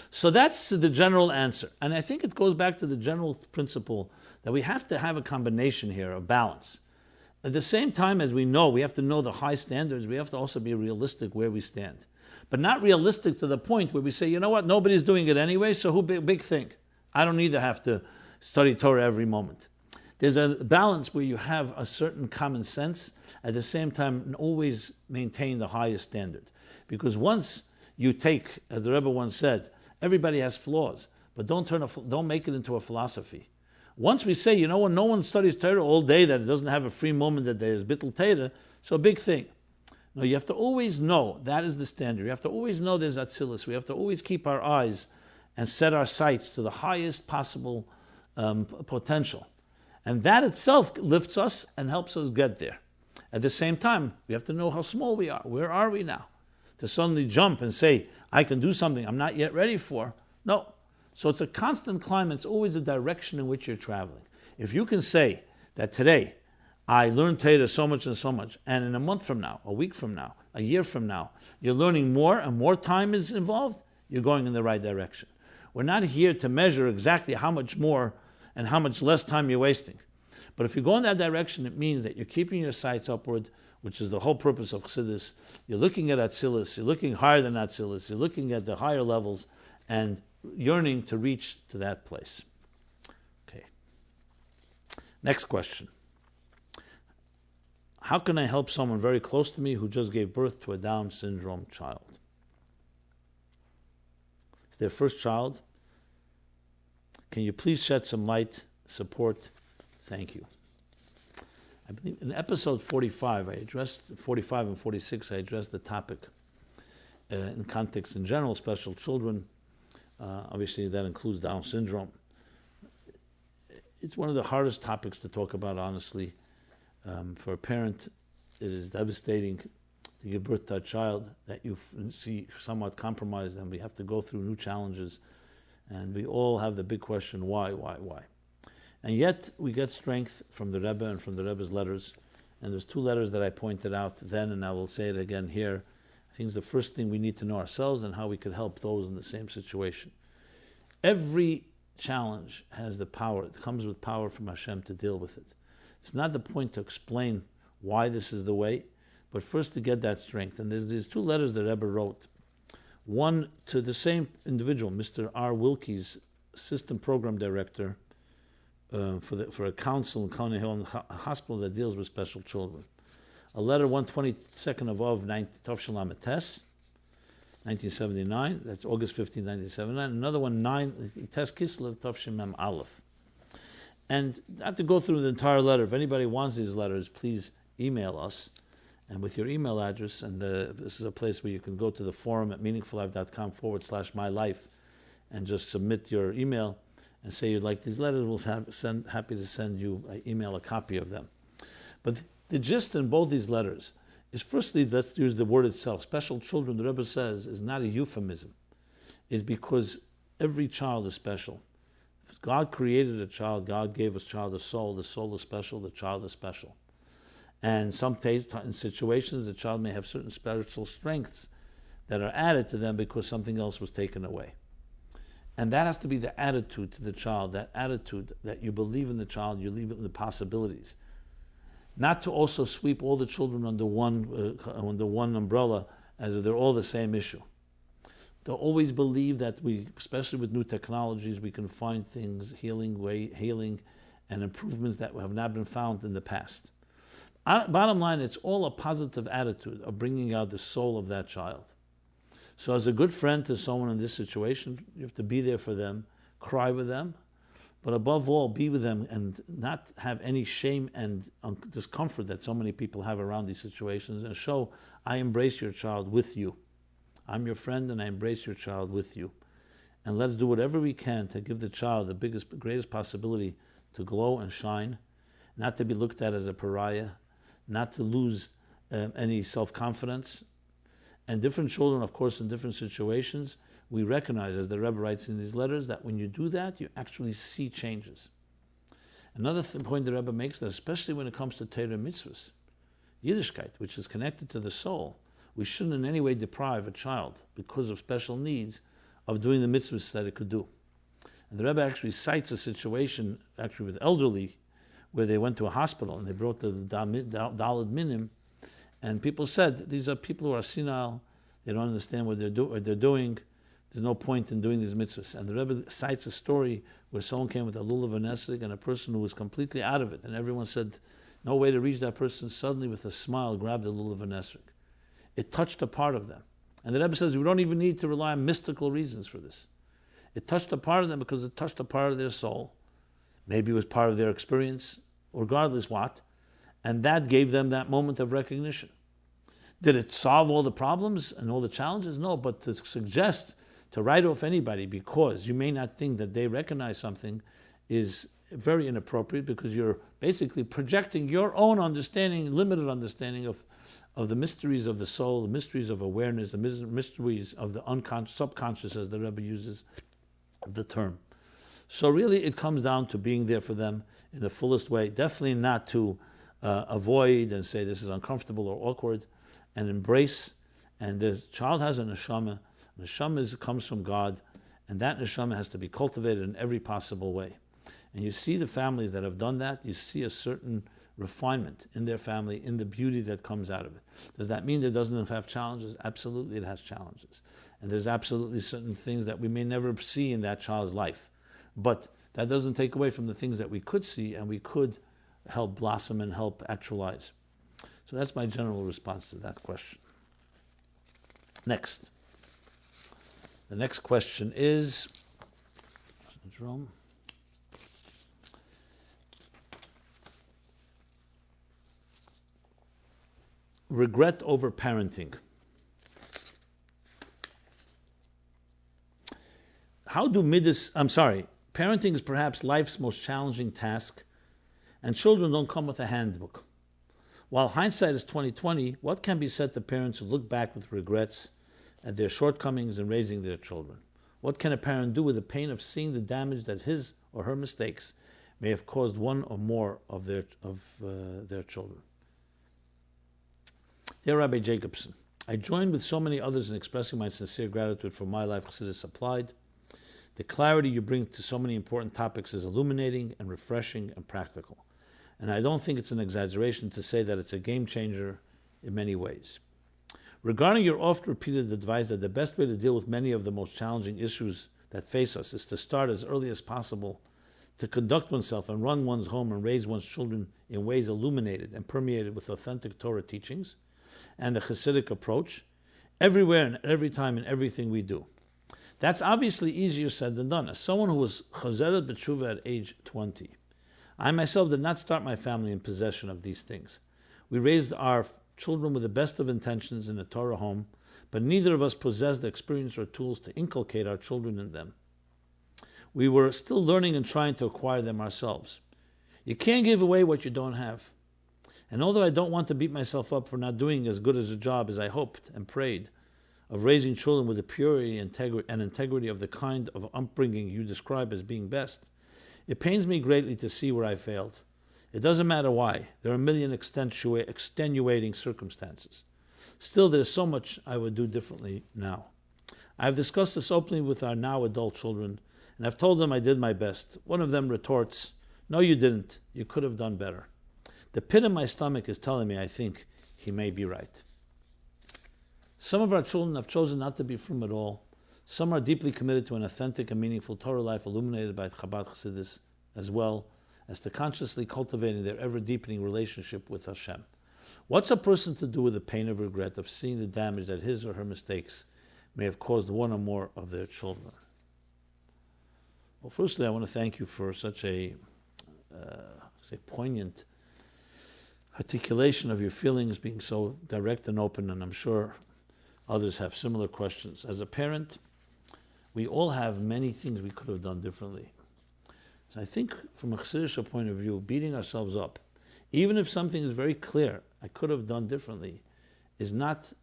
So that's the general answer. And I think it goes back to the general principle that we have to have a combination here, a balance. At the same time as we have to know the high standards, we have to also be realistic where we stand. But not realistic to the point where we say, you know what, nobody's doing it anyway, so big thing. I don't either have to study Torah every moment. There's a balance where you have a certain common sense, at the same time always maintain the highest standard. Because once you take, as the Rebbe once said, everybody has flaws, but don't make it into a philosophy. Once we say, you know, when no one studies Torah all day, that it doesn't have a free moment, that there is bittul Torah, so a big thing. No, you have to always know that is the standard. You have to always know there's atzilus. We have to always keep our eyes and set our sights to the highest possible potential. And that itself lifts us and helps us get there. At the same time, we have to know how small we are. Where are we now? To suddenly jump and say, I can do something I'm not yet ready for. No. So it's a constant climb. It's always the direction in which you're traveling. If you can say that today, I learned Torah so much and so much, and in a month from now, a week from now, a year from now, you're learning more and more time is involved, you're going in the right direction. We're not here to measure exactly how much more and how much less time you're wasting. But if you go in that direction, it means that you're keeping your sights upward, which is the whole purpose of Chassidus. You're looking at Atzilus, you're looking higher than Atzilus, you're looking at the higher levels and yearning to reach to that place. Okay. Next question. How can I help someone very close to me who just gave birth to a Down syndrome child? It's their first child. Can you please shed some light, support? Thank you. I believe in episode 45, 45 and 46, I addressed the topic in context in general, special children. Obviously, that includes Down syndrome. It's one of the hardest topics to talk about, honestly. For a parent, it is devastating to give birth to a child that you see somewhat compromised, and we have to go through new challenges. And we all have the big question, why? And yet, we get strength from the Rebbe and from the Rebbe's letters. And there's two letters that I pointed out then, and I will say it again here. I think it's the first thing we need to know ourselves and how we could help those in the same situation. Every challenge has the power. It comes with power from Hashem to deal with it. It's not the point to explain why this is the way, but first to get that strength. And there's these two letters that Rebbe wrote. One to the same individual, Mr. R. Wilkie's System Program Director for a council in Coney Hill, a hospital that deals with special children. A letter 122nd of 9 Tov Shalom Ates, 1979. That's August 15, 1979. Another one, Tes Kislev Tavshin Mem Aleph. And I have to go through the entire letter. If anybody wants these letters, please email us. And with your email address, and this is a place where you can go to the forum at meaningfullife.com/MyLife and just submit your email and say you'd like these letters. We'll happy to send you email a copy of them. But the gist in both these letters is, firstly, let's use the word itself. Special children, the Rebbe says, is not a euphemism. It's because every child is special. If God created a child, God gave a child a soul. The soul is special, the child is special. And in situations, the child may have certain spiritual strengths that are added to them because something else was taken away. And that has to be the attitude to the child, that attitude that you believe in the child, you believe in the possibilities. Not to also sweep all the children under one umbrella as if they're all the same issue. To always believe that especially with new technologies, we can find things, healing and improvements that have not been found in the past. Bottom line, it's all a positive attitude of bringing out the soul of that child. So as a good friend to someone in this situation, you have to be there for them, cry with them, but above all, be with them and not have any shame and discomfort that so many people have around these situations, and show, I embrace your child with you. I'm your friend and I embrace your child with you. And let's do whatever we can to give the child the greatest possibility to glow and shine, not to be looked at as a pariah, not to lose any self-confidence. And different children, of course, in different situations, we recognize, as the Rebbe writes in these letters, that when you do that, you actually see changes. Another point the Rebbe makes, that especially when it comes to Torah mitzvahs, Yiddishkeit, which is connected to the soul, we shouldn't in any way deprive a child, because of special needs, of doing the mitzvahs that it could do. And the Rebbe actually cites a situation, actually with elderly, where they went to a hospital and they brought the Daled Minim, and people said, these are people who are senile, they don't understand what they're doing, there's no point in doing these mitzvahs. And the Rebbe cites a story where someone came with a lulav and esrog, and a person who was completely out of it, and everyone said, no way to reach that person, suddenly with a smile grabbed the lulav and esrog. It touched a part of them. And the Rebbe says, we don't even need to rely on mystical reasons for this. It touched a part of them because it touched a part of their soul. Maybe it was part of their experience, regardless what, and that gave them that moment of recognition. Did it solve all the problems and all the challenges? No, but to suggest to write off anybody because you may not think that they recognize something is very inappropriate, because you're basically projecting your own understanding, limited understanding of the mysteries of the soul, the mysteries of awareness, the mysteries of the unconscious, subconscious, as the Rebbe uses the term. So really it comes down to being there for them in the fullest way, definitely not to avoid and say this is uncomfortable or awkward, and embrace. And the child has a neshama. Neshama comes from God, and that neshama has to be cultivated in every possible way. And you see the families that have done that, you see a certain refinement in their family, in the beauty that comes out of it. Does that mean it doesn't have challenges? Absolutely it has challenges. And there's absolutely certain things that we may never see in that child's life. But that doesn't take away from the things that we could see and we could help blossom and help actualize. So that's my general response to that question. Next. The next question is, Jerome, regret over parenting. Parenting is perhaps life's most challenging task, and children don't come with a handbook. While hindsight is 20/20, what can be said to parents who look back with regrets at their shortcomings in raising their children? What can a parent do with the pain of seeing the damage that his or her mistakes may have caused one or more of their children? Dear Rabbi Jacobson, I join with so many others in expressing my sincere gratitude for MyLife Chassidus Applied. The clarity you bring to so many important topics is illuminating and refreshing and practical. And I don't think it's an exaggeration to say that it's a game changer in many ways. Regarding your oft-repeated advice that the best way to deal with many of the most challenging issues that face us is to start as early as possible, to conduct oneself and run one's home and raise one's children in ways illuminated and permeated with authentic Torah teachings and the Chassidic approach, everywhere and every time in everything we do. That's obviously easier said than done. As someone who was chazeret b'tshuva at age 20, I myself did not start my family in possession of these things. We raised our children with the best of intentions in a Torah home, but neither of us possessed the experience or tools to inculcate our children in them. We were still learning and trying to acquire them ourselves. You can't give away what you don't have. And although I don't want to beat myself up for not doing as good as a job as I hoped and prayed, of raising children with the purity and integrity of the kind of upbringing you describe as being best, it pains me greatly to see where I failed. It doesn't matter why. There are a million extenuating circumstances. Still, there's so much I would do differently now. I have discussed this openly with our now adult children, and I've told them I did my best. One of them retorts, "No, you didn't. You could have done better." The pit in my stomach is telling me I think he may be right. Some of our children have chosen not to be frum at all. Some are deeply committed to an authentic and meaningful Torah life illuminated by Chabad Chassidus, as well as to consciously cultivating their ever-deepening relationship with Hashem. What's a person to do with the pain of regret of seeing the damage that his or her mistakes may have caused one or more of their children? Well, firstly, I want to thank you for such a poignant articulation of your feelings, being so direct and open, and I'm sure others have similar questions. As a parent, we all have many things we could have done differently. So I think from a Chassidic point of view, beating ourselves up, even if something is very clear, I could have done differently, is not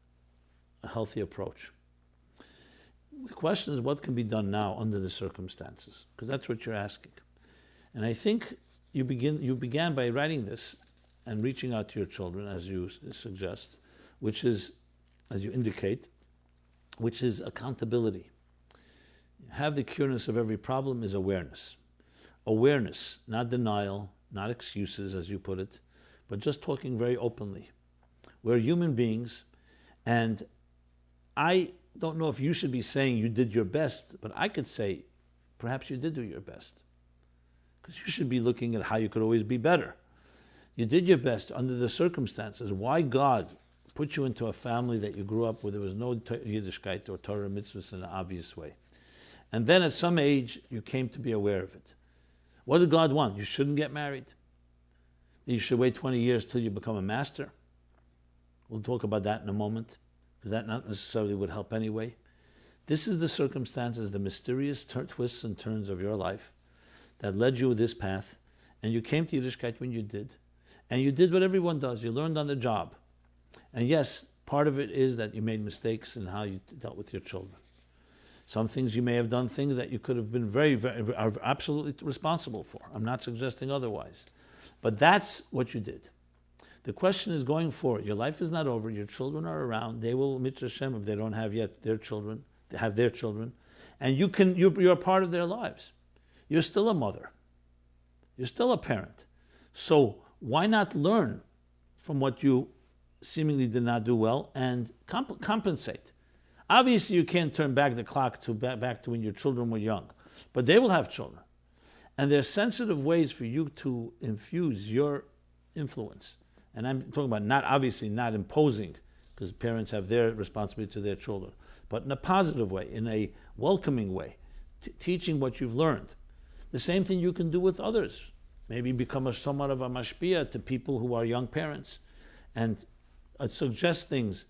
a healthy approach. The question is what can be done now under the circumstances, because that's what you're asking. And I think you began by writing this and reaching out to your children, as you suggest, which is, as you indicate, which is accountability. Have the cureness of every problem is awareness. Awareness, not denial, not excuses, as you put it, but just talking very openly. We're human beings, and I don't know if you should be saying you did your best, but I could say perhaps you did do your best. Because you should be looking at how you could always be better. You did your best under the circumstances. Why God put you into a family that you grew up with? There was no Yiddishkeit or Torah mitzvahs in an obvious way. And then at some age, you came to be aware of it. What did God want? You shouldn't get married. You should wait 20 years till you become a master. We'll talk about that in a moment, because that not necessarily would help anyway. This is the circumstances, the mysterious twists and turns of your life that led you this path, and you came to Yiddishkeit when you did. And you did what everyone does. You learned on the job. And yes, part of it is that you made mistakes in how you dealt with your children. Some things you may have done things that you could have been are absolutely responsible for. I'm not suggesting otherwise. But that's what you did. The question is going forward. Your life is not over. Your children are around. They will, Mitzvah Hashem, if they don't have yet their children, they have their children. And you're a part of their lives. You're still a mother. You're still a parent. So why not learn from what you seemingly did not do well and compensate? Obviously, you can't turn back the clock back to when your children were young, but they will have children. And there are sensitive ways for you to infuse your influence. And I'm talking about not imposing, because parents have their responsibility to their children, but in a positive way, in a welcoming way, teaching what you've learned. The same thing you can do with others. Maybe become somewhat of a mashpia to people who are young parents and suggest things.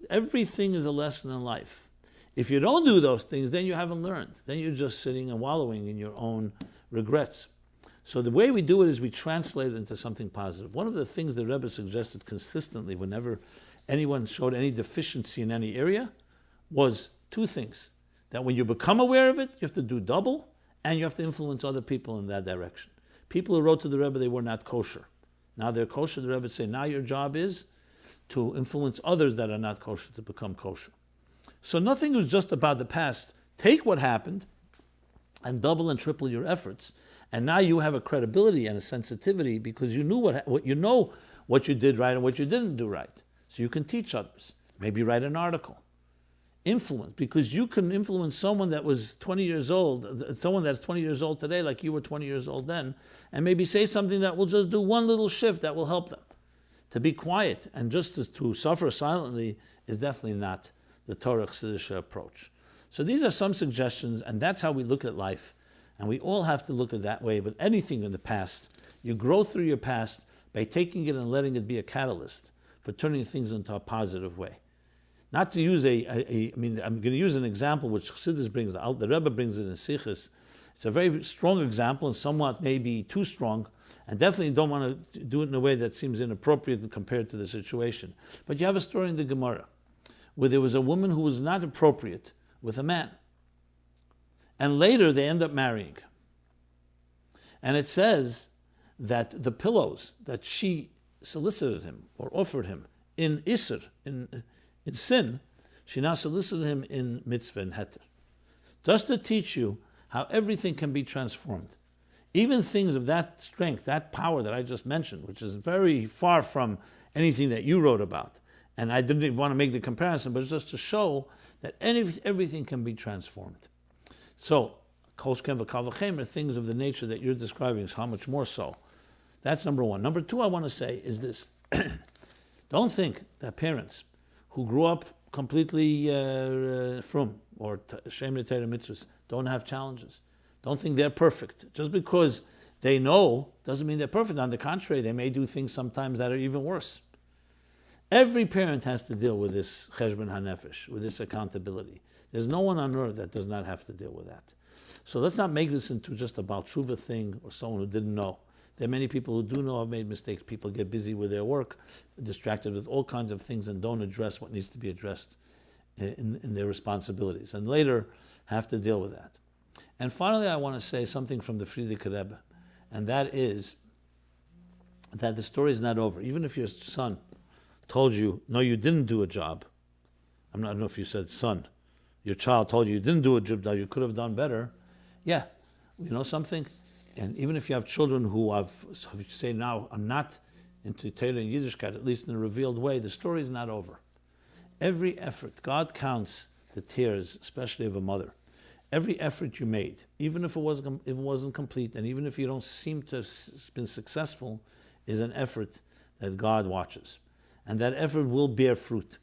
Everything is a lesson in life. If you don't do those things, then you haven't learned. Then you're just sitting and wallowing in your own regrets. So the way we do it is we translate it into something positive. One of the things the Rebbe suggested consistently whenever anyone showed any deficiency in any area was two things. That when you become aware of it, you have to do double, and you have to influence other people in that direction. People who wrote to the Rebbe, they were not kosher. Now they're kosher. The Rebbe say, now your job is to influence others that are not kosher to become kosher. So nothing was just about the past. Take what happened and double and triple your efforts. And now you have a credibility and a sensitivity because you knew what you know what you did right and what you didn't do right. So you can teach others. Maybe write an article. Influence, because you can influence someone that was 20 years old, someone that's 20 years old today like you were 20 years old then, and maybe say something that will just do one little shift that will help them. To be quiet and just to suffer silently is definitely not the Torah Chassidus approach. So these are some suggestions, and that's how we look at life. And we all have to look at that way with anything in the past. You grow through your past by taking it and letting it be a catalyst for turning things into a positive way. Not to use I'm going to use an example which Chassidus brings, the Rebbe brings it in Sichos. It's a very strong example and somewhat maybe too strong, and definitely don't want to do it in a way that seems inappropriate compared to the situation. But you have a story in the Gemara where there was a woman who was not appropriate with a man. And later they end up marrying. And it says that the pillows that she solicited him or offered him in Isser, in sin, she now solicited him in mitzvah and heter. Just to teach you how everything can be transformed. Even things of that strength, that power that I just mentioned, which is very far from anything that you wrote about. And I didn't even want to make the comparison, but it's just to show that everything can be transformed. So, kol sheken v'kal v'chemer, things of the nature that you're describing, is how much more so. That's number one. Number two I want to say is this. Don't think that parents who grew up completely frum or shem l'Torah mitzvahs don't have challenges. Don't think they're perfect. Just because they know doesn't mean they're perfect. On the contrary, they may do things sometimes that are even worse. Every parent has to deal with this cheshbon hanefesh, with this accountability. There's no one on earth that does not have to deal with that. So let's not make this into just a Baal Tshuva thing or someone who didn't know. There are many people who do know have made mistakes. People get busy with their work, distracted with all kinds of things, and don't address what needs to be addressed in their responsibilities, and later have to deal with that. And finally, I want to say something from the Frierdiker Rebbe, and that is that the story is not over. Even if your son told you, no, you didn't do a job. I don't know if you said son. Your child told you didn't do a job that you could have done better. Yeah, you know something? And even if you have children who say now, I'm not into Torah and Yiddishkeit, at least in a revealed way, the story is not over. Every effort, God counts the tears, especially of a mother. Every effort you made, even if it wasn't complete, and even if you don't seem to have been successful, is an effort that God watches. And that effort will bear fruit.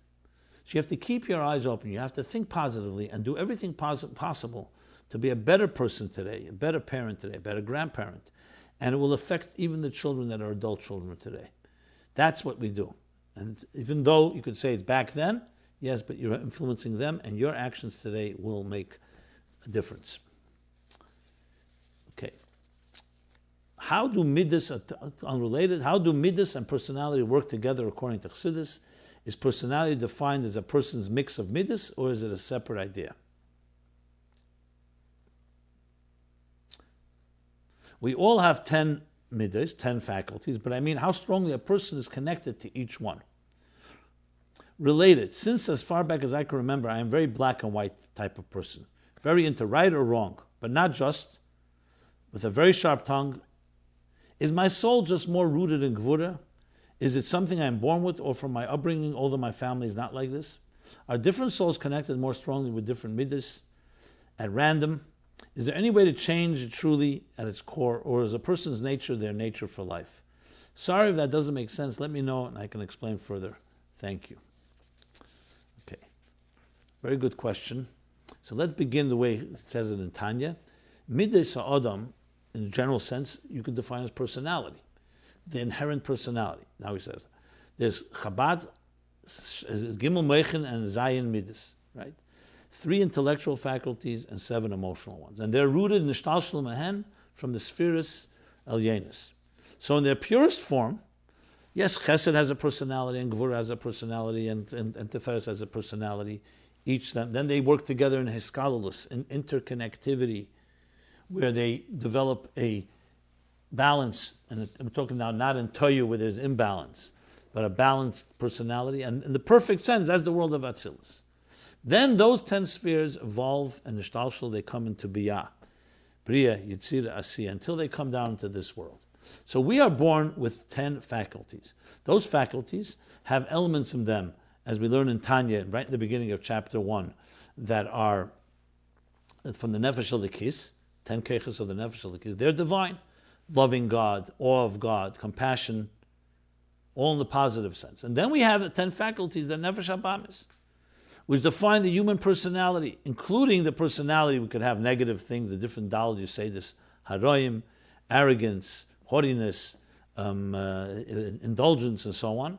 So you have to keep your eyes open. You have to think positively and do everything possible to be a better person today, a better parent today, a better grandparent. And it will affect even the children that are adult children today. That's what we do. And even though you could say it's back then, yes, but you're influencing them, and your actions today will make a difference. Okay. How do Middos, unrelated, how do Middos and personality work together according to Chassidus? Is personality defined as a person's mix of Middos, or is it a separate idea? We all have 10 Middos, 10 faculties, but I mean how strongly a person is connected to each one. Related, since as far back as I can remember, I am a very black and white type of person. Very into right or wrong, but not just, with a very sharp tongue. Is my soul just more rooted in Gvura? Is it something I'm born with, or from my upbringing, although my family is not like this? Are different souls connected more strongly with different Middos at random? Is there any way to change it truly at its core, or is a person's nature their nature for life? Sorry if that doesn't make sense. Let me know and I can explain further. Thank you. Okay. Very good question. So let's begin the way it says it in Tanya. Middos ha'adam, in a general sense, you could define as personality, the inherent personality. Now he says, there's Chabad, Gimel Meichen, and Zayin Middos, right? 3 intellectual faculties and 7 emotional ones. And they're rooted in Nishtalshel Mehen from the Spheres Elyenis. So in their purest form, yes, Chesed has a personality, and Gvura has a personality, and Tiferes has a personality, each of them. Then they work together in Hiskalulus, in interconnectivity, where they develop a balance, and I'm talking now not in Toyu where there's imbalance, but a balanced personality, and in the perfect sense, that's the world of Atzilus. Then those 10 spheres evolve, and Nishtalshel, they come into Biyah, Bria, Yitzira, Asiya, until they come down into this world. So we are born with 10 faculties. Those faculties have elements in them, as we learn in Tanya, right in the beginning of chapter 1, that are from the Nefesh Elikis, 10 keiches of the Nefesh Elikis. They're divine. Loving God, awe of God, compassion, all in the positive sense. And then we have the 10 faculties, the Nefesh Abamis, which define the human personality, including the personality. We could have negative things, the different daled you say this, haroim, arrogance, haughtiness, indulgence, and so on.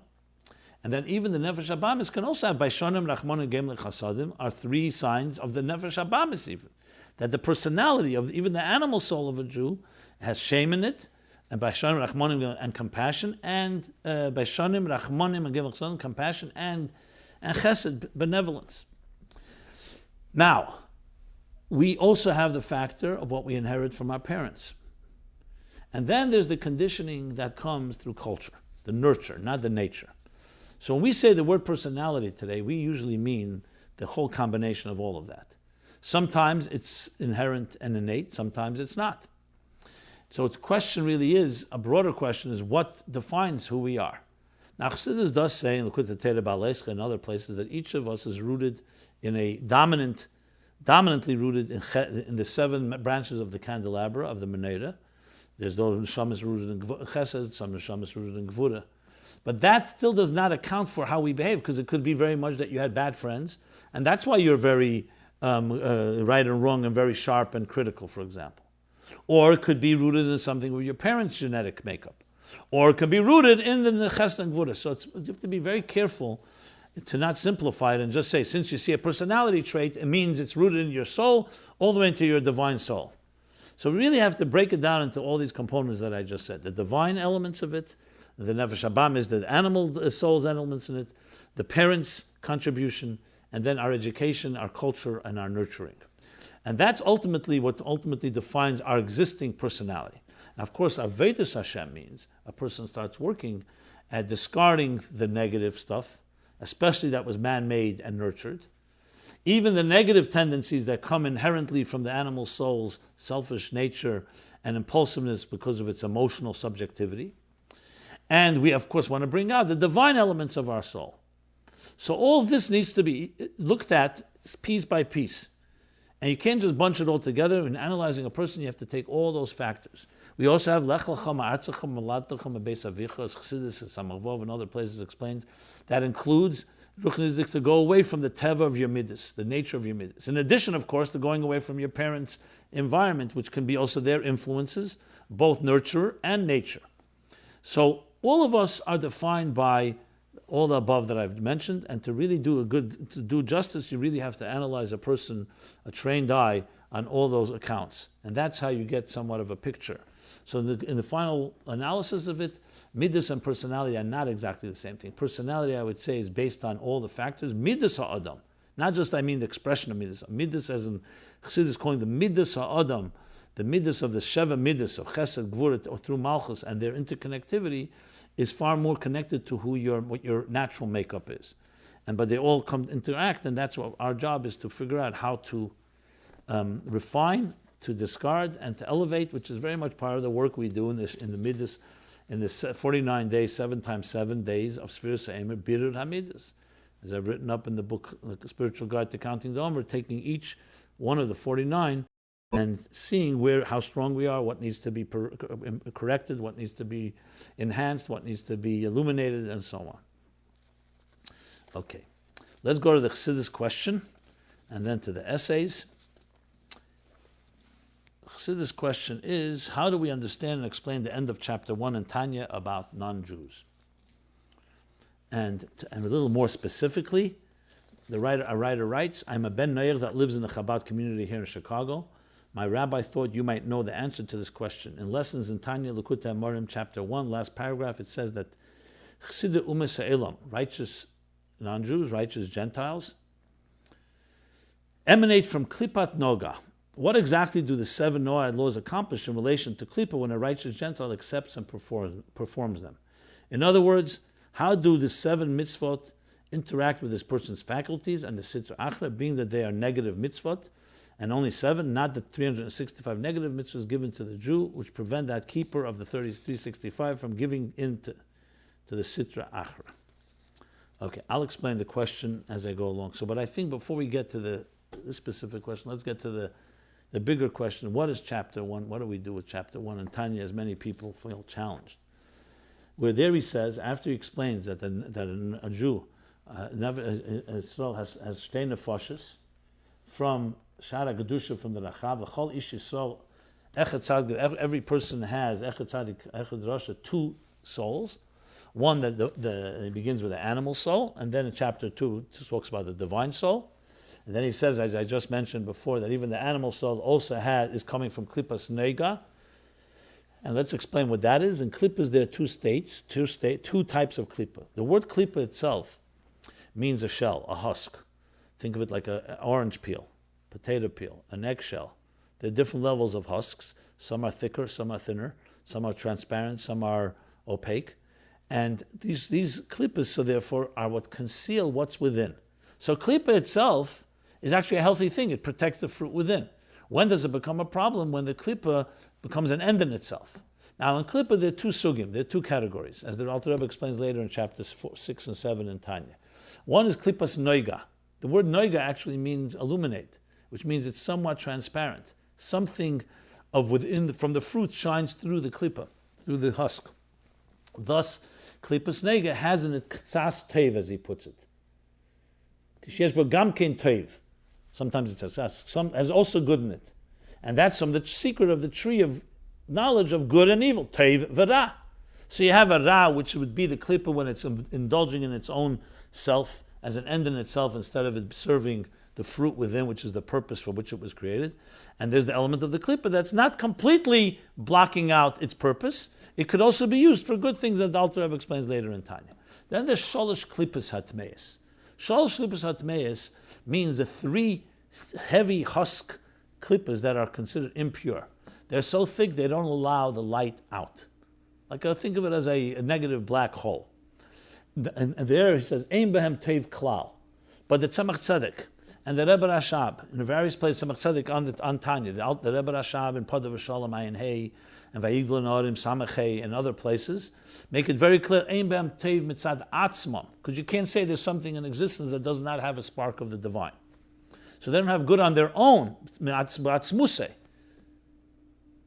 And then even the nefesh habamis can also have Baishonim, Rachmanim, Gemle, Chasadim are three signs of the nefesh habamis even. That the personality of even the animal soul of a Jew has shame in it, and Baishonim, Rachmanim, and compassion, and Baishonim, Rachmanim, and Gemle, Chasadim, compassion, and chesed, benevolence. Now, we also have the factor of what we inherit from our parents. And then there's the conditioning that comes through culture, the nurture, not the nature. So when we say the word personality today, we usually mean the whole combination of all of that. Sometimes it's inherent and innate, sometimes it's not. So its question really is, a broader question is, what defines who we are? Now Chassidus does say in Likutei Torah Ba'aleischa and other places that each of us is rooted in a dominantly rooted in the seven branches of the candelabra, of the menorah. There's those neshamas rooted in chesed, some neshamas rooted in gvura. But that still does not account for how we behave, because it could be very much that you had bad friends, and that's why you're very right and wrong and very sharp and critical, for example. Or it could be rooted in something with your parents' genetic makeup. Or it could be rooted in the chesed and gvura. So you have to be very careful to not simplify it and just say, since you see a personality trait, it means it's rooted in your soul all the way into your divine soul. So we really have to break it down into all these components that I just said. The divine elements of it, the nefesh habamis, the animal soul's elements in it, the parents' contribution, and then our education, our culture, and our nurturing. And that's ultimately what ultimately defines our existing personality. Now, of course, Avedus Hashem means a person starts working at discarding the negative stuff, especially that was man-made and nurtured. Even the negative tendencies that come inherently from the animal soul's selfish nature and impulsiveness because of its emotional subjectivity. And we, of course, want to bring out the divine elements of our soul. So all this needs to be looked at piece by piece. And you can't just bunch it all together. In analyzing a person, you have to take all those factors. We also have Lech Lecha Ma'artzecha Moladtecha Mebeis Avicha, as Chassidus Applied and other places explains. That includes to go away from the teva of your Middos, the nature of your Middos. In addition, of course, to going away from your parents' environment, which can be also their influences, both nurture and nature. So all of us are defined by all the above that I've mentioned, and to really to do justice, you really have to analyze a person, a trained eye, on all those accounts. And that's how you get somewhat of a picture. So in the final analysis of it, Middos and personality are not exactly the same thing. Personality, I would say, is based on all the factors. Middos ha'adam, not just the expression of Middos. Middos, as in Chassidus calling the Middos ha'adam, the Middos of the Sheva Middos of Chesed, Gvura, or through Malchus, and their interconnectivity is far more connected to what your natural makeup is. But they all interact, and that's what our job is, to figure out how to refine, to discard, and to elevate, which is very much part of the work we do in the Middos, in this 49 days, 7 times 7 days of Sfiras HaEmer, Birur HaMiddos. As I've written up in the book, The Spiritual Guide to Counting the Omer, taking each one of the 49 and seeing how strong we are, what needs to be corrected, what needs to be enhanced, what needs to be illuminated, and so on. Okay, let's go to the Chassidus Question, and then to the essays. Chassidus Question is, how do we understand and explain the end of chapter 1 in Tanya about non-Jews? And a little more specifically, a writer writes, I'm a Ben Noyer that lives in the Chabad community here in Chicago. My rabbi thought you might know the answer to this question. In Lessons in Tanya, Likutei Amorim, chapter 1, last paragraph, it says that Chassidei Umas Ha'elam, righteous non-Jews, righteous Gentiles, emanate from Klipat Noga. What exactly do the 7 Noahide laws accomplish in relation to Klippa when a righteous Gentile accepts and performs them? In other words, how do the 7 mitzvot interact with this person's faculties and the Sitra Achra, being that they are negative mitzvot, and only 7, not the 365 negative mitzvahs given to the Jew, which prevent that keeper of the 365 from giving in to the Sitra Achra. Okay, I'll explain the question as I go along. But I think before we get to this specific question, let's get to the bigger question. What is chapter 1? What do we do with chapter 1? And Tanya, as many people feel challenged. Where there he says, after he explains that a Jew, Yisrael has shtei nefashos from Shara Gedusha, from the Rachav. L'chol ish Yisrael, echad tzaddik, every person has echad tzaddik, echad rasha, two souls. One that it begins with the animal soul, and then in chapter 2 it talks about the divine soul. And then he says, as I just mentioned before, that even the animal soul also is coming from klipas nega. And let's explain what that is. In klippas there are two types of klippa. The word klippa itself means a shell, a husk. Think of it like an orange peel, potato peel, an eggshell. There are different levels of husks. Some are thicker, some are thinner, some are transparent, some are opaque. And these klippas, so therefore, are what conceal what's within. So klippa itself is actually a healthy thing. It protects the fruit within. When does it become a problem? When the klippa becomes an end in itself. Now in klippa there are two sugim, there are two categories, as the Alter Rebbe explains later in chapters 6 and 7 in Tanya. One is klippas noiga. The word noiga actually means illuminate, which means it's somewhat transparent. Something of from the fruit shines through the klippa, through the husk. Thus, klippas nega has in it ktsas tev, as he puts it. Sometimes it says some has also good in it, and that's from the secret of the tree of knowledge of good and evil. Tev v'ra. So you have a ra, which would be the klippa when it's indulging in its own self as an end in itself, instead of it serving the fruit within, which is the purpose for which it was created. And there's the element of the klippa that's not completely blocking out its purpose. It could also be used for good things, as the Alter Rebbe explains later in Tanya. Then there's sholosh klippas hatmeis. Sholosh klippas hatmeis means the three heavy husk klippas that are considered impure. They're so thick they don't allow the light out. Like think of it as a negative black hole. And there he says, Ein behem tev klal. But the Tzemach Tzedek and the Rebbe Rashab, in various places, Tzemach Tzedek on Tanya, the Rebbe Rashab in Padav Shalom Ayin Hey, and Vayigla Norim Samachei, and other places, make it very clear, Ein behem tev mitzad atzmam, because you can't say there's something in existence that does not have a spark of the divine. So they don't have good on their own, atzmusei.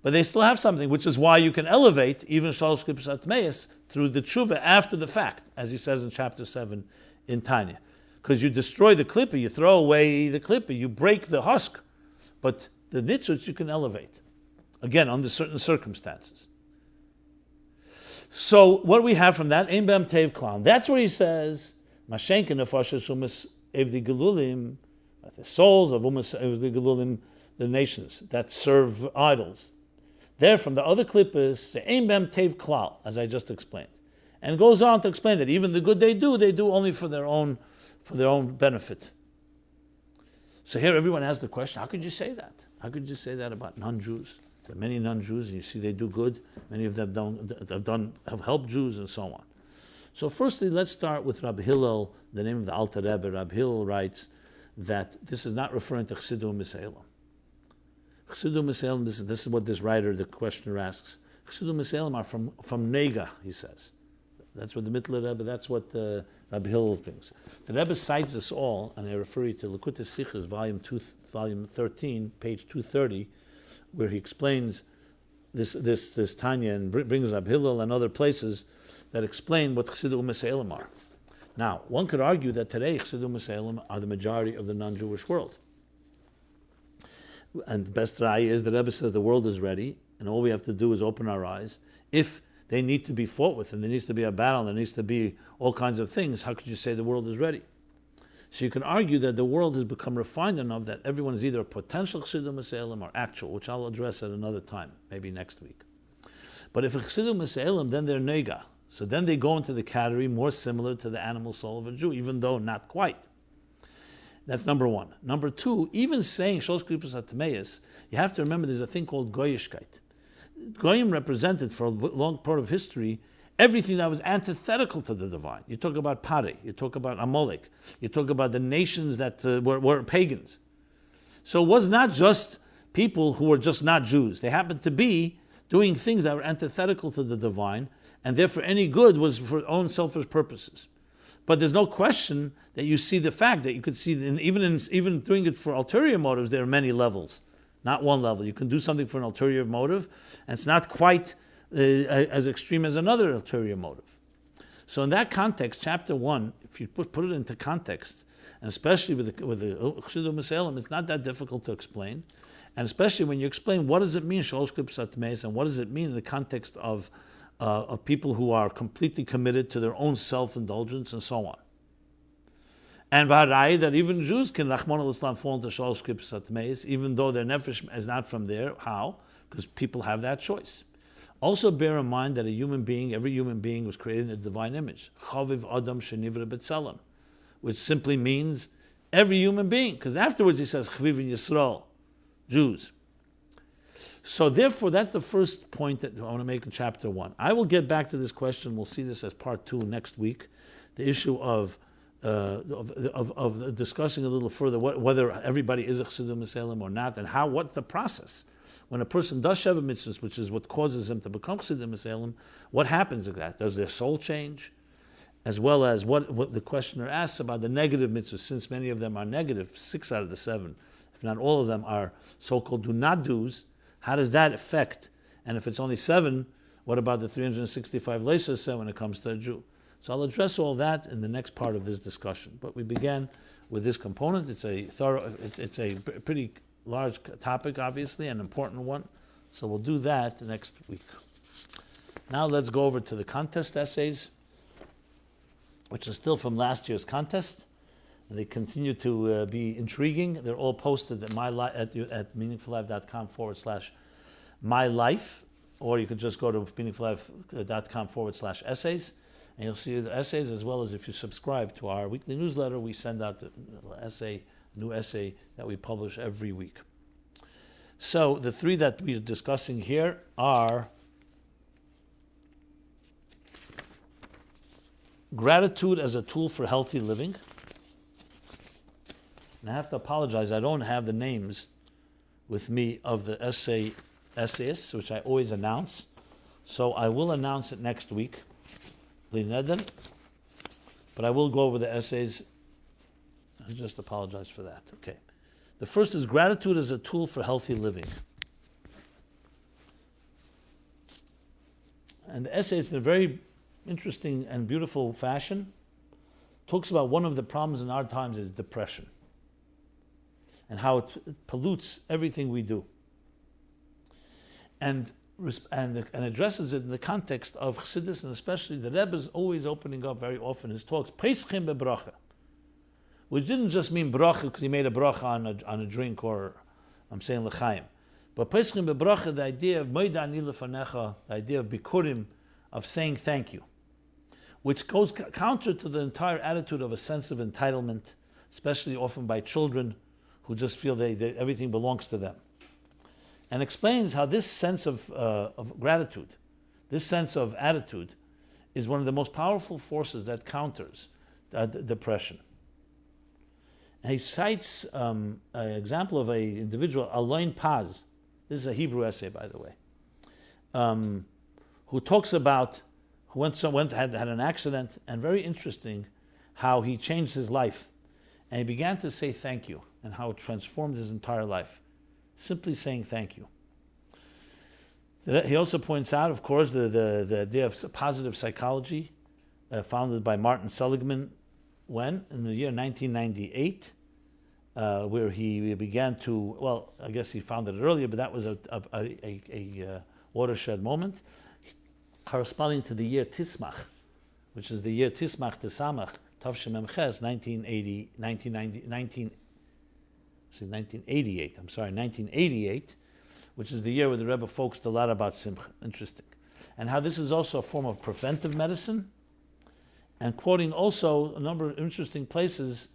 But they still have something, which is why you can elevate even Shalosh Klippas Atmeis through the tshuva after the fact, as he says in chapter 7 in Tanya. Because you destroy the klippa, you throw away the klippa, you break the husk. But the nitzutz you can elevate. Again, under certain circumstances. So what do we have from that? Ein be'em tev klal. That's where he says, Mashenken nefashos umas evdi gelulim, the souls of umas evdi gelulim, the nations that serve idols. There, from the other klippas, the Ein be'em tev klal, as I just explained, and goes on to explain that even the good they do only for their own benefit. So here, everyone has the question: how could you say that? How could you say that about non-Jews? There are many non-Jews, and you see they do good. Many of them have helped Jews, and so on. So, firstly, let's start with Rabbi Hillel. The name of the Alter Rebbe, Rabbi Hillel, writes that this is not referring to Chassidus Applied. Chassidus Applied, this is what this writer, the questioner, asks. Chassidus Applied are from Nega, he says. That's what the Mittler Rebbe, that's what Rabbi Hillel brings. The Rebbe cites this all, and I refer you to Likutei Sichos, volume 13, page 230, where he explains this Tanya and brings Rabbi Hillel and other places that explain what Chassidus Applied are. Now, one could argue that today Chassidus Applied are the majority of the non-Jewish world. And the best raya is the Rebbe says the world is ready, and all we have to do is open our eyes. If they need to be fought with, and there needs to be a battle, there needs to be all kinds of things, how could you say the world is ready? So you can argue that the world has become refined enough that everyone is either a potential Chassidus Applied or actual, which I'll address at another time, maybe next week. But if a Chassidus Applied, then they're nega. So then they go into the category more similar to the animal soul of a Jew, even though not quite. That's number one. Number two, even saying Shalosh Klippas Hatmeis, you have to remember there's a thing called Goyishkeit. Goyim represented for a long part of history everything that was antithetical to the divine. You talk about Pari, you talk about Amalek, you talk about the nations that were pagans. So it was not just people who were just not Jews. They happened to be doing things that were antithetical to the divine, and therefore any good was for own selfish purposes. But there's no question that you see the fact that you could see, even doing it for ulterior motives, there are many levels, not one level. You can do something for an ulterior motive, and it's not quite as extreme as another ulterior motive. So in that context, chapter 1, if you put it into context, and especially with the Chassidus Applied, it's not that difficult to explain. And especially when you explain what does it mean, Shalosh Klipos HaTmeis, and what does it mean in the context of people who are completely committed to their own self-indulgence and so on. And Vaharai, that even Jews can, Rachmana litzlan, fall into Shalosh Klipos HaTmeis, even though their nefesh is not from there. How? Because people have that choice. Also bear in mind that every human being was created in the divine image. Chaviv Adam Shenivra B'Tselem, which simply means every human being, because afterwards he says, Chaviv in Yisrael, Jews. So therefore, that's the first point that I want to make in chapter 1. I will get back to this question. We'll see this as part 2 next week. The issue of discussing a little further whether everybody is a Chassidus Applied or not, and what's the process. When a person does Sheva Mitzvahs, which is what causes him to become Chassidus Applied, what happens to that? Does their soul change? As well as what the questioner asks about the negative mitzvahs, since many of them are negative, 6 out of the 7, if not all of them are so-called do-not-dos, how does that affect? And if it's only 7, what about the 365 leisas when it comes to a Jew? So I'll address all that in the next part of this discussion. But we began with this component. It's a pretty large topic, obviously, an important one. So we'll do that next week. Now let's go over to the contest essays, which is still from last year's contest. And they continue to be intriguing. They're all posted at meaningfullife.com/MyLife, or you could just go to meaningfullife.com/essays, and you'll see the essays, as well as if you subscribe to our weekly newsletter, we send out the new essay that we publish every week. So the 3 that we're discussing here are gratitude as a tool for healthy living. And I have to apologize, I don't have the names with me of the essayists, which I always announce. So I will announce it next week, but I will go over the essays. I just apologize for that. Okay. The first is gratitude as a tool for healthy living. And the essay is in a very interesting and beautiful fashion. Talks about one of the problems in our times is depression, and how it pollutes everything we do, and addresses it in the context of Chassidus, and especially the Rebbe is always opening up very often his talks Peschim bebracha, which didn't just mean bracha because he made a bracha on a drink, or I'm saying l'chaim, but Peschim bebracha, the idea of moida ani lefanecha, the idea of bikurim, of saying thank you, which goes counter to the entire attitude of a sense of entitlement, especially often by children who just feel that everything belongs to them. And explains how this sense of gratitude, this sense of attitude, is one of the most powerful forces that counters depression. And he cites an example of an individual, Aloin Paz, this is a Hebrew essay, by the way, who talks about, who had an accident, and very interesting how he changed his life. And he began to say thank you, and how it transformed his entire life. Simply saying thank you. He also points out, of course, the idea of positive psychology, founded by Martin Seligman, in the year 1998, where he began to, well, I guess he founded it earlier, but that was a watershed moment, corresponding to the year Tismach, which is the year Tismach Tesamach, Tavshem Memches, 1988, which is the year where the Rebbe focused a lot about Simcha. Interesting. And how this is also a form of preventive medicine, and quoting also a number of interesting places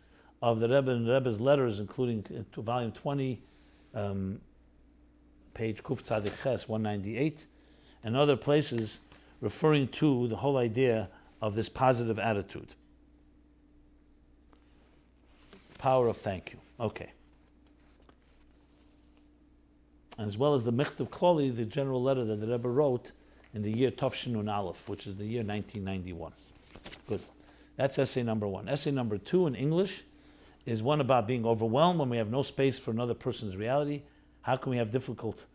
of the Rebbe and the Rebbe's letters, including to volume 20, page Kuf Tzadik Ches, 198, and other places referring to the whole idea of this positive attitude. Power of thank you. Okay. As well as the Michtav Kloli, the general letter that the Rebbe wrote in the year Tafshinun Aleph, which is the year 1991. Good. That's essay number 1. Essay number 2 in English is one about being overwhelmed when we have no space for another person's reality. How can we have difficult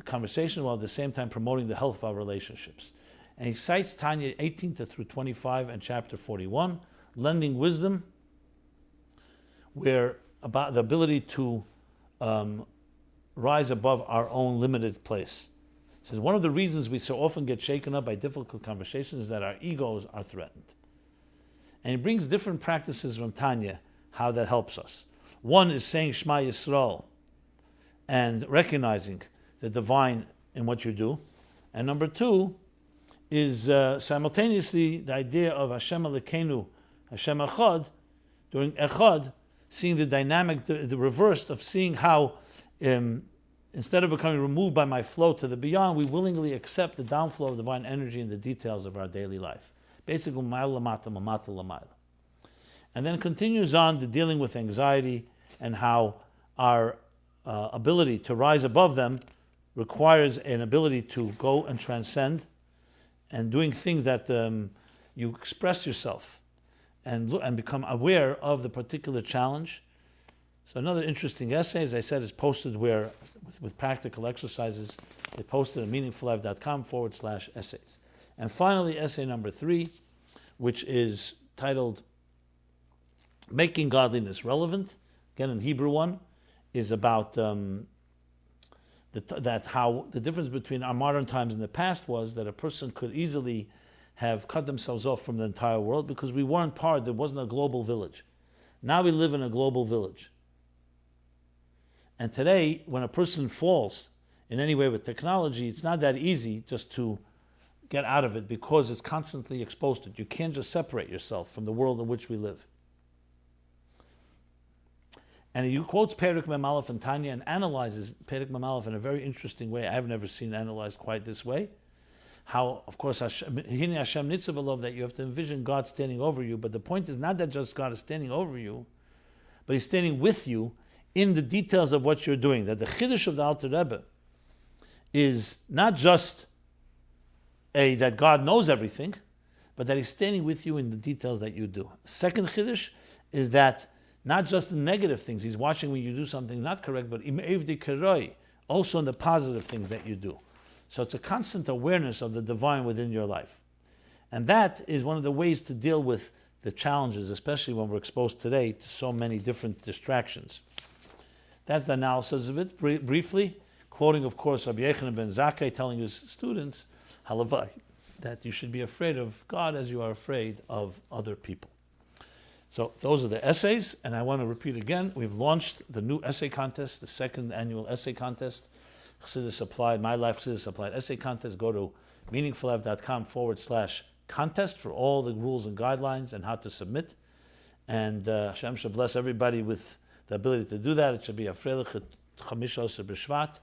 conversation while at the same time promoting the health of our relationships? And he cites Tanya 18 through 25 and chapter 41, lending wisdom, where about the ability to rise above our own limited place. He says one of the reasons we so often get shaken up by difficult conversations is that our egos are threatened. And he brings different practices from Tanya, how that helps us. One is saying Shema Yisrael and recognizing the divine in what you do. And number two is simultaneously the idea of Hashem Elokeinu, Hashem Echad, during Echad, seeing the dynamic, the reverse of seeing how instead of becoming removed by my flow to the beyond, we willingly accept the downflow of divine energy in the details of our daily life. Basically, ma'ala lamata lamayla. And then continues on to dealing with anxiety and how our ability to rise above them requires an ability to go and transcend and doing things that you express yourself and become aware of the particular challenge. So another interesting essay, as I said, is posted where with practical exercises. They posted at meaningfullife.com/essays. And finally, essay number 3, which is titled Making Godliness Relevant. Again, in Hebrew one, is about that how the difference between our modern times and the past was that a person could easily have cut themselves off from the entire world because we weren't part, there wasn't a global village. Now we live in a global village. And today, when a person falls in any way with technology, it's not that easy just to get out of it because it's constantly exposed to it. You can't just separate yourself from the world in which we live. And he quotes Perek Mem Aleph and Tanya and analyzes Perek Mem Aleph in a very interesting way. I have never seen analyzed quite this way. How, of course, Hine Hashem Nitzav Alov, that you have to envision God standing over you. But the point is not that just God is standing over you, but He's standing with you in the details of what you're doing. That the Chiddush of the Alter Rebbe is not just that God knows everything, but that He's standing with you in the details that you do. Second Chiddush is that not just the negative things, He's watching when you do something not correct, but also in the positive things that you do. So it's a constant awareness of the divine within your life. And that is one of the ways to deal with the challenges, especially when we're exposed today to so many different distractions. That's the analysis of it, briefly, quoting, of course, Rabbi Yochanan ben Zakkai telling his students, Halavai, that you should be afraid of God as you are afraid of other people. So those are the essays, and I want to repeat again, we've launched the new essay contest, the second annual essay contest, Chassidus Applied, MyLife Chassidus Applied essay contest. Go to meaningfullife.com/contest for all the rules and guidelines and how to submit. And Hashem should bless everybody with the ability to do that. It should be a Freilich Chamishos B'Shvat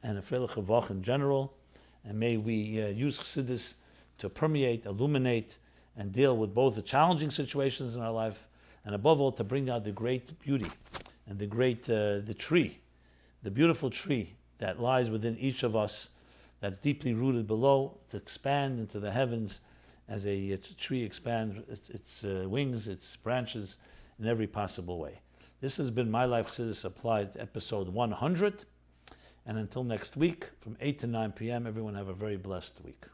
and a Freilich Vach in general. And may we use Chassidus to permeate, illuminate, and deal with both the challenging situations in our life, and above all, to bring out the great beauty and the great the tree, the beautiful tree that lies within each of us, that's deeply rooted below, to expand into the heavens as a tree expands its wings, its branches, in every possible way. This has been MyLife Chassidus Applied, episode 100. And until next week, from 8 to 9 p.m., everyone have a very blessed week.